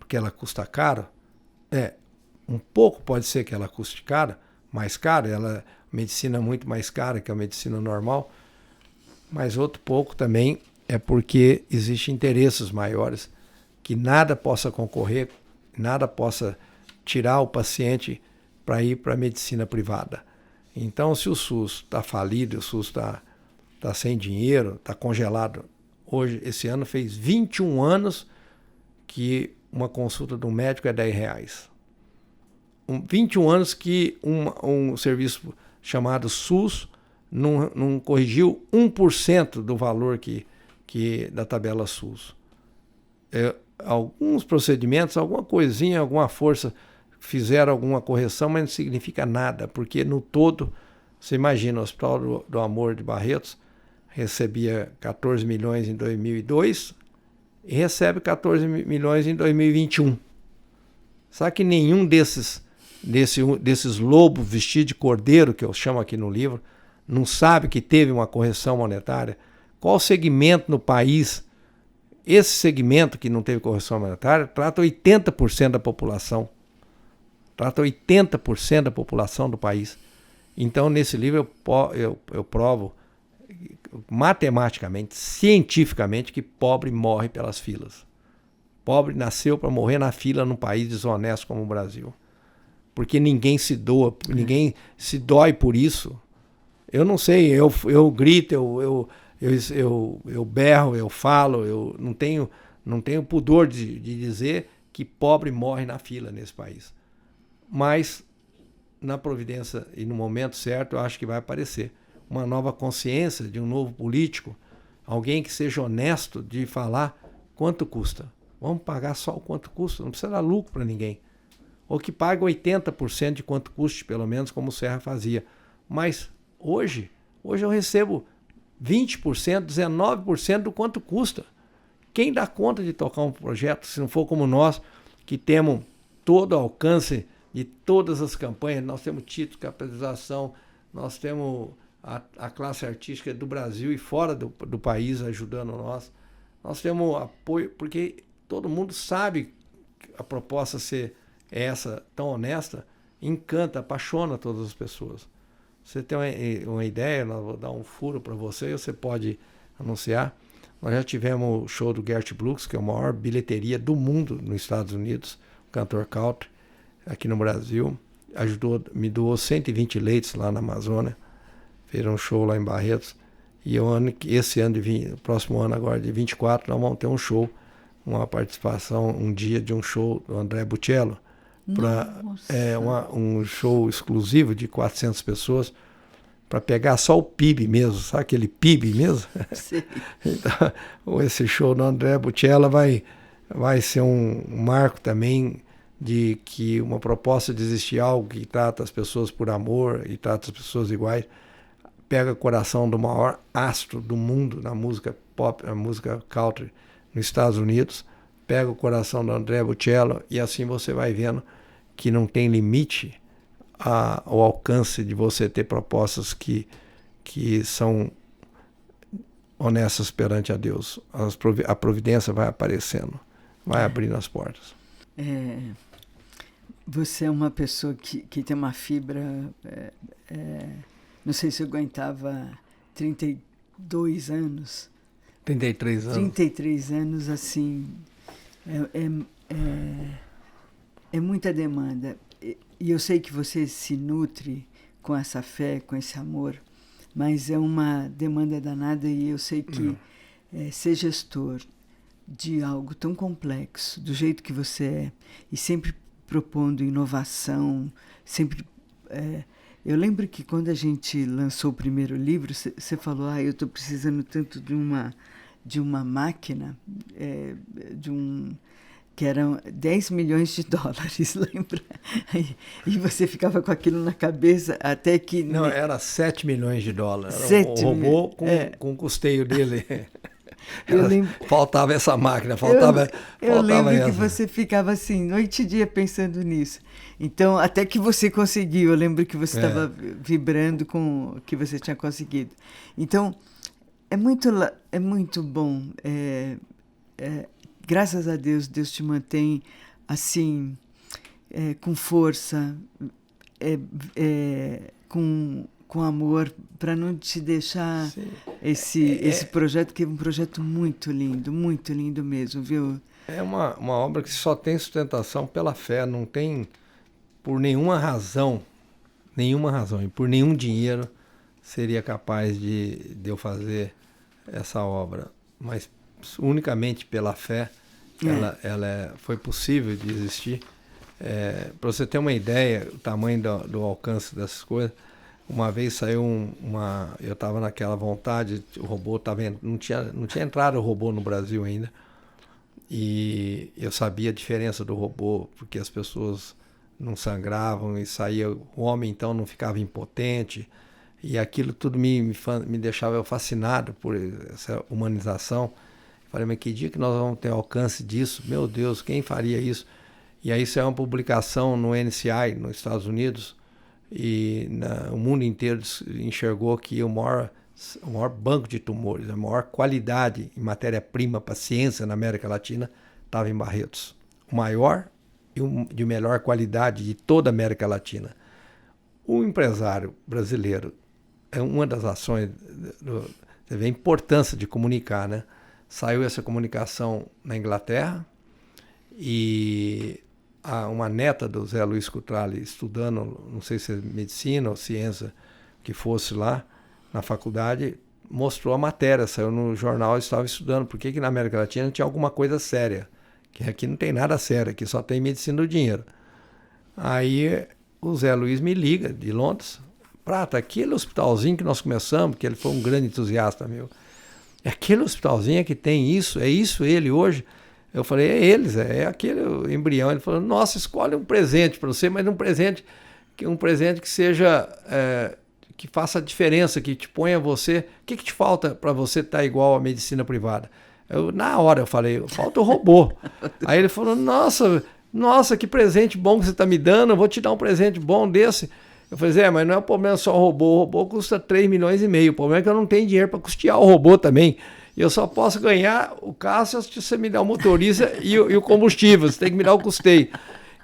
A: Porque ela custa caro? Um pouco pode ser que ela custe caro, mais caro, ela medicina muito mais cara que a medicina normal, mas outro pouco também é porque existem interesses maiores que nada possa concorrer, nada possa tirar o paciente para ir para a medicina privada. Então, se o SUS está falido, o SUS está sem dinheiro, está congelado. Hoje, esse ano, fez 21 anos que uma consulta de um médico é R$10. 21 anos que um serviço chamado SUS não corrigiu 1% do valor da tabela SUS. Alguns procedimentos, alguma coisinha, alguma força, fizeram alguma correção, mas não significa nada, porque no todo, você imagina, o Hospital do Amor de Barretos recebia 14 milhões em 2002 e recebe 14 milhões em 2021. Sabe que nenhum desses lobos vestidos de cordeiro, que eu chamo aqui no livro, não sabe que teve uma correção monetária? Qual segmento no país, esse segmento que não teve correção monetária, trata 80% da população. Trata 80% da população do país. Então, nesse livro, eu provo matematicamente, cientificamente, que pobre morre pelas filas. Pobre nasceu para morrer na fila num país desonesto como o Brasil. Porque ninguém se doa, ninguém se dói por isso. Eu não sei, eu grito, eu berro, eu falo, eu não tenho pudor de dizer que pobre morre na fila nesse país. Mas, na providência e no momento certo, eu acho que vai aparecer uma nova consciência de um novo político, alguém que seja honesto de falar quanto custa. Vamos pagar só o quanto custa, não precisa dar lucro para ninguém. Ou que pague 80% de quanto custe, pelo menos como o Serra fazia. Mas hoje eu recebo 20%, 19% do quanto custa. Quem dá conta de tocar um projeto, se não for como nós, que temos todo o alcance de todas as campanhas, nós temos título, capitalização, nós temos a classe artística do Brasil e fora do país ajudando nós. Nós temos apoio, porque todo mundo sabe que a proposta ser essa tão honesta, encanta, apaixona todas as pessoas. Você tem uma ideia, nós vou dar um furo para você pode anunciar. Nós já tivemos o show do Gert Brooks, que é a maior bilheteria do mundo nos Estados Unidos, cantor country, aqui no Brasil. Me doou 120 leitos lá na Amazônia. Fez um show lá em Barretos. E o próximo ano agora, de 24, nós vamos ter um show, uma participação, um dia de um show do André Buccello, um show exclusivo de 400 pessoas, para pegar só o PIB mesmo, sabe aquele PIB mesmo?
B: Sim.
A: Então, esse show do André Buccello vai ser um marco também de que uma proposta de existir algo que trata as pessoas por amor e trata as pessoas iguais, pega o coração do maior astro do mundo na música pop, na música country nos Estados Unidos, pega o coração do Andrea Bocello, e assim você vai vendo que não tem limite ao alcance de você ter propostas que são honestas perante a Deus. A providência vai aparecendo, vai abrindo as portas.
B: Você é uma pessoa que tem uma fibra... não sei se eu aguentava 32 anos.
A: 33 anos.
B: 33 anos, assim... É muita demanda. E eu sei que você se nutre com essa fé, com esse amor, mas é uma demanda danada, e eu sei que ser gestor de algo tão complexo, do jeito que você é, e sempre propondo inovação, sempre... eu lembro que quando a gente lançou o primeiro livro, você falou, eu estou precisando tanto de uma máquina, que eram 10 milhões de dólares, lembra? E você ficava com aquilo na cabeça até que...
A: Não, era 7 milhões de dólares. Era um robô com o custeio dele. Faltava essa máquina, faltava
B: eu lembro
A: essa.
B: Que você ficava assim, noite e dia pensando nisso. Então, até que você conseguiu, eu lembro que você estava vibrando com o que você tinha conseguido. Então, é muito bom. Graças a Deus, Deus te mantém assim, com força, com amor, para não te deixar esse projeto, que é um projeto muito lindo mesmo, viu?
A: É uma obra que só tem sustentação pela fé, não tem por nenhuma razão, e por nenhum dinheiro seria capaz de eu fazer essa obra, mas unicamente pela fé ela foi possível de existir. Para você ter uma ideia, o tamanho do alcance dessas coisas, uma vez saiu eu estava naquela vontade, o robô não tinha entrado o robô no Brasil ainda, e eu sabia a diferença do robô, porque as pessoas não sangravam e saía, o homem então não ficava impotente, e aquilo tudo me deixava fascinado por essa humanização. Falei, mas que dia que nós vamos ter alcance disso? Meu Deus, quem faria isso? E aí isso é uma publicação no NCI, nos Estados Unidos, e o mundo inteiro enxergou que o maior banco de tumores, a maior qualidade em matéria-prima para a ciência na América Latina estava em Barretos. O maior e de melhor qualidade de toda a América Latina. O empresário brasileiro, é uma das ações, você vê a importância de comunicar, né? Saiu essa comunicação na Inglaterra, e uma neta do Zé Luiz Cutrale, estudando, não sei se é medicina ou ciência, que fosse lá na faculdade, mostrou a matéria, saiu no jornal, eu estava estudando por que na América Latina tinha alguma coisa séria, que aqui não tem nada sério, aqui só tem medicina do dinheiro. Aí o Zé Luiz me liga de Londres, Prata, aquele hospitalzinho que nós começamos, que ele foi um grande entusiasta meu, aquele hospitalzinho que tem isso, é isso ele hoje? Eu falei, é eles, é aquele embrião. Ele falou, nossa, escolhe um presente para você, mas um presente que seja, que faça a diferença, que te ponha você. O que te falta para você estar igual à medicina privada? Na hora eu falei, falta o robô. Aí ele falou, nossa, que presente bom que você está me dando, eu vou te dar um presente bom desse. Eu falei, Zé, mas não é o problema só o robô custa 3 milhões e meio, o problema é que eu não tenho dinheiro para custear o robô também, eu só posso ganhar o carro se você me der o motorista e o combustível, você tem que me dar o custeio.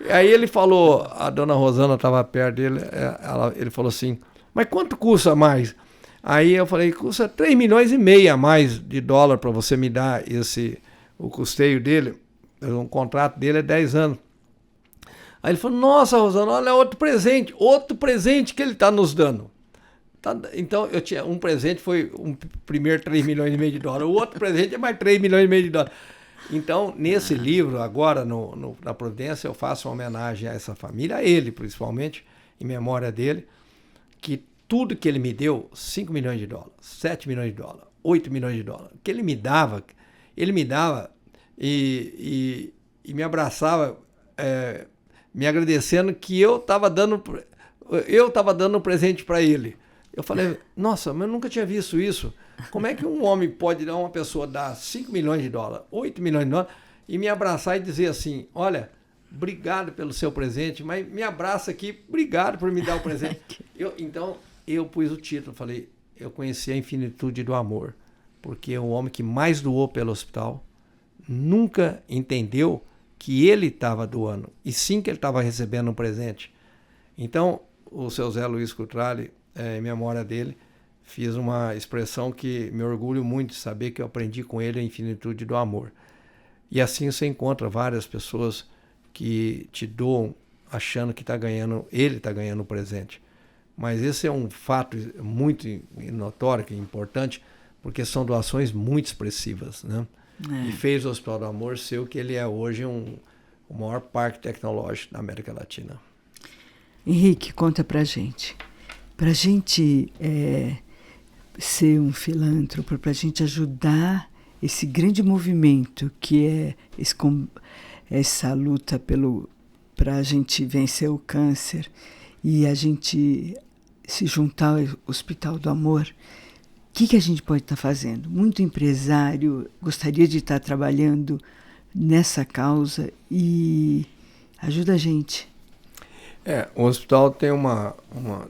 A: E aí ele falou, a dona Rosana estava perto dele, ele falou assim, mas quanto custa mais? Aí eu falei, custa 3 milhões e meio a mais de dólar para você me dar o custeio dele, o contrato dele é 10 anos. Aí ele falou, nossa, Rosana, olha, outro presente que ele está nos dando. Então, eu tinha um presente, foi um primeiro 3 milhões e meio de dólares, o outro presente é mais 3 milhões e meio de dólares. Então, nesse livro, agora, na Providência, eu faço uma homenagem a essa família, a ele, principalmente, em memória dele, que tudo que ele me deu, 5 milhões de dólares, 7 milhões de dólares, 8 milhões de dólares, que ele me dava e me abraçava, me agradecendo que eu estava dando um presente para ele. Eu falei, nossa, mas eu nunca tinha visto isso. Como é que um homem pode dar uma pessoa dar 5 milhões de dólares, 8 milhões de dólares, e me abraçar e dizer assim, olha, obrigado pelo seu presente, mas me abraça aqui, obrigado por me dar o presente. Então, eu pus o título, falei, eu conheci a infinitude do amor, porque o homem que mais doou pelo hospital nunca entendeu que ele estava doando, e sim que ele estava recebendo um presente. Então, o seu Zé Luiz Cutrale, em memória dele, fiz uma expressão que me orgulho muito de saber que eu aprendi com ele a infinitude do amor. E assim você encontra várias pessoas que te doam achando que ele está ganhando um presente. Mas esse é um fato muito notório, que é importante, porque são doações muito expressivas, né? E fez o Hospital do Amor ser o que ele é hoje, o maior parque tecnológico da América Latina.
B: Henrique, conta pra gente. Pra gente ser um filântropo, pra gente ajudar esse grande movimento que é essa luta para a gente vencer o câncer e a gente se juntar ao Hospital do Amor, o que a gente pode estar fazendo? Muito empresário gostaria de estar trabalhando nessa causa e ajuda a gente.
A: O hospital tem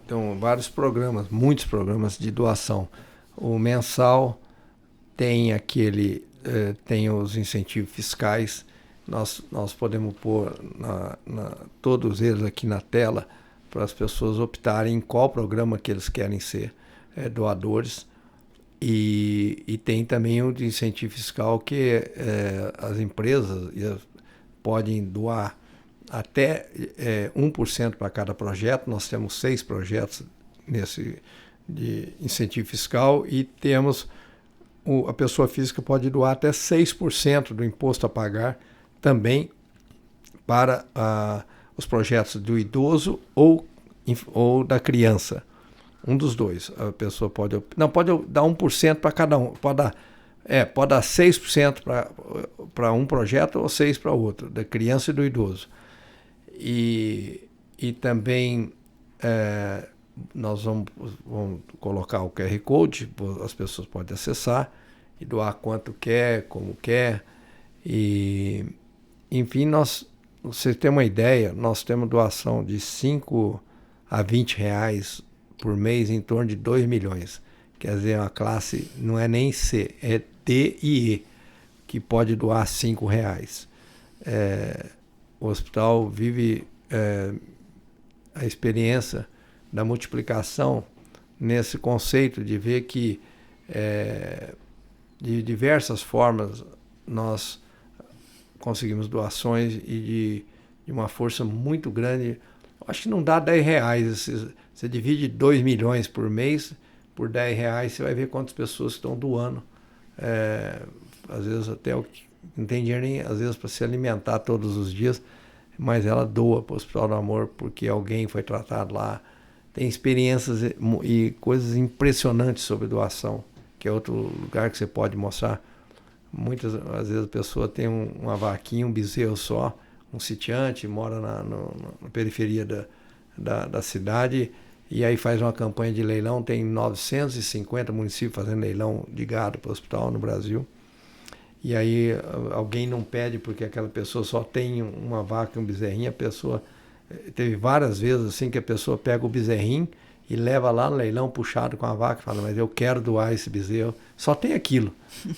A: tem vários programas, muitos programas de doação. O mensal tem tem os incentivos fiscais. Nós podemos pôr todos eles aqui na tela para as pessoas optarem em qual programa que eles querem ser doadores. E tem também o de incentivo fiscal que as empresas podem doar até 1% para cada projeto. Nós temos 6 projetos de incentivo fiscal e temos a pessoa física pode doar até 6% do imposto a pagar também para os projetos do idoso ou da criança. Um dos dois. A pessoa pode dar 1% para cada um. Pode dar 6% para um projeto ou 6% para outro, da criança e do idoso. E também nós vamos colocar o QR Code, as pessoas podem acessar e doar quanto quer, como quer. E, enfim, você tem uma ideia, nós temos doação de 5 a 20 reais por mês, em torno de 2 milhões. Quer dizer, uma classe não é nem C, é D e E, que pode doar 5 reais. O hospital vive a experiência da multiplicação nesse conceito de ver que de diversas formas nós conseguimos doações e de uma força muito grande. Acho que não dá 10 reais. Você divide 2 milhões por mês por 10 reais, você vai ver quantas pessoas estão doando. Às vezes até não tem dinheiro nem às vezes para se alimentar todos os dias, mas ela doa para o Hospital do Amor porque alguém foi tratado lá. Tem experiências e coisas impressionantes sobre doação, que é outro lugar que você pode mostrar. Às vezes a pessoa tem uma vaquinha, um bezerro só, um sitiante, mora na periferia da cidade, e aí faz uma campanha de leilão. Tem 950 municípios fazendo leilão de gado para o hospital no Brasil. E aí alguém não pede porque aquela pessoa só tem uma vaca e um bezerrinho. A pessoa teve várias vezes assim que a pessoa pega o bezerrinho e leva lá no leilão puxado com a vaca e fala, mas eu quero doar esse bezerro. Só tem aquilo.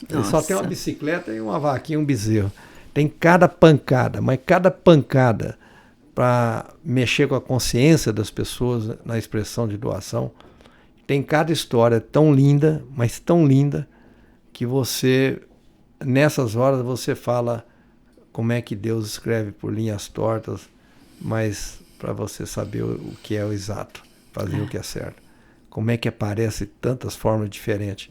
A: Ele só tem uma bicicleta e uma vaquinha e um bezerro. Tem cada pancada, mas cada pancada para mexer com a consciência das pessoas na expressão de doação. Tem cada história tão linda, mas tão linda, que nessas horas você fala como é que Deus escreve por linhas tortas, mas para você saber o que é o exato, fazer o que é certo. Como é que aparece tantas formas diferentes.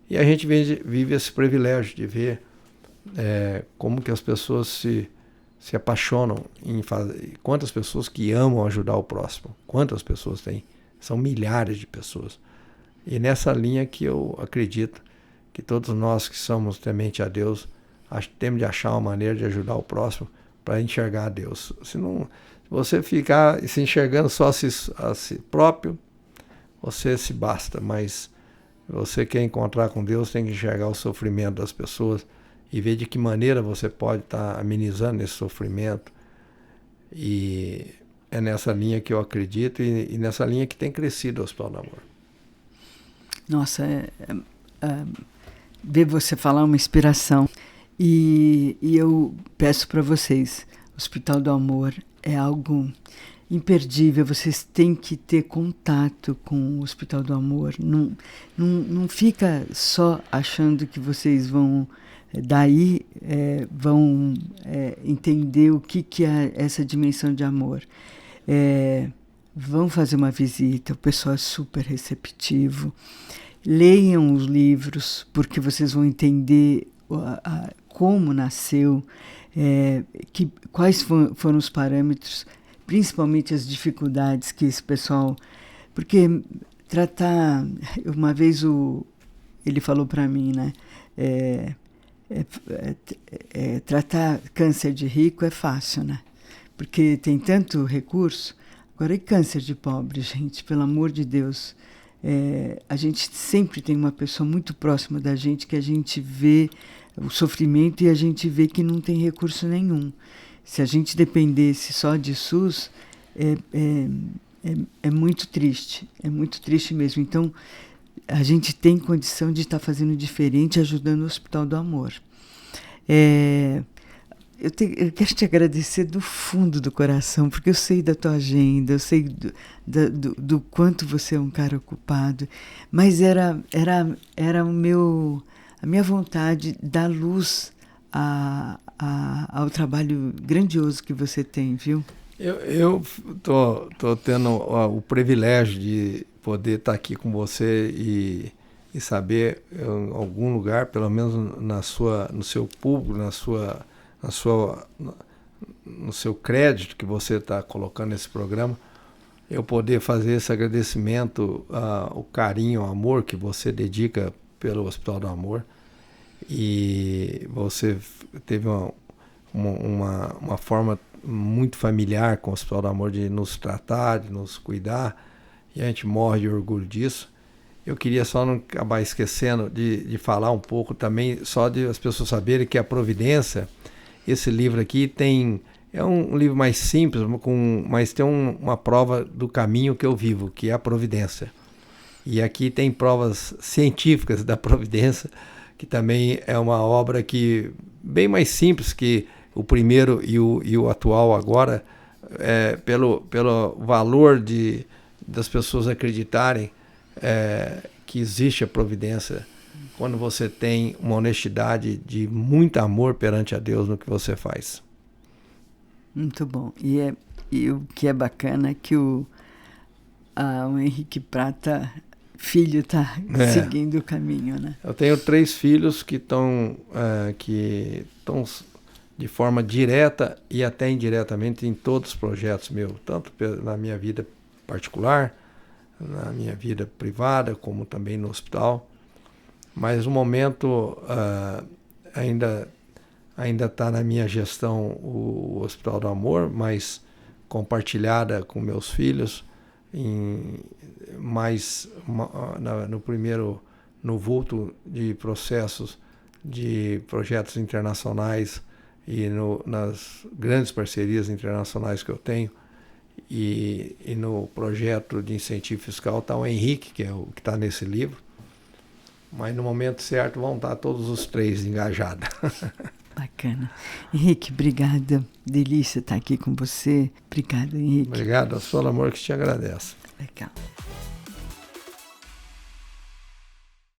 A: E a gente vive esse privilégio de ver como que as pessoas se apaixonam em fazer. Quantas pessoas que amam ajudar o próximo. Quantas pessoas tem? São milhares de pessoas. E nessa linha que eu acredito que todos nós que somos temente a Deus temos de achar uma maneira de ajudar o próximo para enxergar a Deus. Se você ficar se enxergando só a si próprio, você se basta, mas você quer encontrar com Deus, tem que enxergar o sofrimento das pessoas e ver de que maneira você pode estar amenizando esse sofrimento. E é nessa linha que eu acredito e nessa linha que tem crescido o Hospital do Amor.
B: Nossa, ver você falar uma inspiração. E eu peço para vocês, o Hospital do Amor é algo imperdível, vocês têm que ter contato com o Hospital do Amor. Não fica só achando que vocês vão entender o que é essa dimensão de amor. Vão fazer uma visita, o pessoal é super receptivo. Leiam os livros, porque vocês vão entender como nasceu, quais foram os parâmetros, principalmente as dificuldades que esse pessoal... Porque tratar... Uma vez ele falou para mim, né? Tratar câncer de rico é fácil, né? Porque tem tanto recurso. Agora, e câncer de pobre, gente? Pelo amor de Deus. A gente sempre tem uma pessoa muito próxima da gente que a gente vê o sofrimento e a gente vê que não tem recurso nenhum. Se a gente dependesse só de SUS, é muito triste mesmo. Então, a gente tem condição de estar fazendo diferente, ajudando o Hospital do Amor. Eu quero te agradecer do fundo do coração, porque eu sei da tua agenda, eu sei do quanto você é um cara ocupado, mas era a minha vontade dar luz ao trabalho grandioso que você tem, viu?
A: Eu tô tendo o privilégio de poder estar aqui com você e saber em algum lugar, pelo menos no seu público, no seu crédito que você está colocando nesse programa, eu poder fazer esse agradecimento ao carinho, ao amor que você dedica pelo Hospital do Amor. E você teve uma forma muito familiar com o Hospital do Amor de nos tratar, de nos cuidar, e a gente morre de orgulho disso. Eu queria só não acabar esquecendo de falar um pouco também, só de as pessoas saberem que a Providência, esse livro aqui é um livro mais simples, mas tem uma prova do caminho que eu vivo, que é a Providência. E aqui tem provas científicas da Providência, que também é uma obra que bem mais simples que o primeiro e o atual agora, pelo valor das pessoas acreditarem que existe a providência quando você tem uma honestidade de muito amor perante a Deus no que você faz.
B: Muito bom. E o que é bacana é que o Henrique Prata filho está seguindo o caminho, né?
A: Eu tenho 3 filhos que estão de forma direta e até indiretamente em todos os projetos meus, tanto na minha vida particular, na minha vida privada, como também no hospital. Mas no momento ainda está na minha gestão o Hospital do Amor, mas compartilhada com meus filhos, no vulto de processos de projetos internacionais e nas grandes parcerias internacionais que eu tenho, e no projeto de incentivo fiscal está o Henrique, que é o que está nesse livro, mas no momento certo vão estar todos os 3 engajados.
B: Bacana. Henrique, obrigada. Delícia estar aqui com você. Obrigada, Henrique.
A: Obrigado. A Hospital do Amor que te agradece.
B: Legal.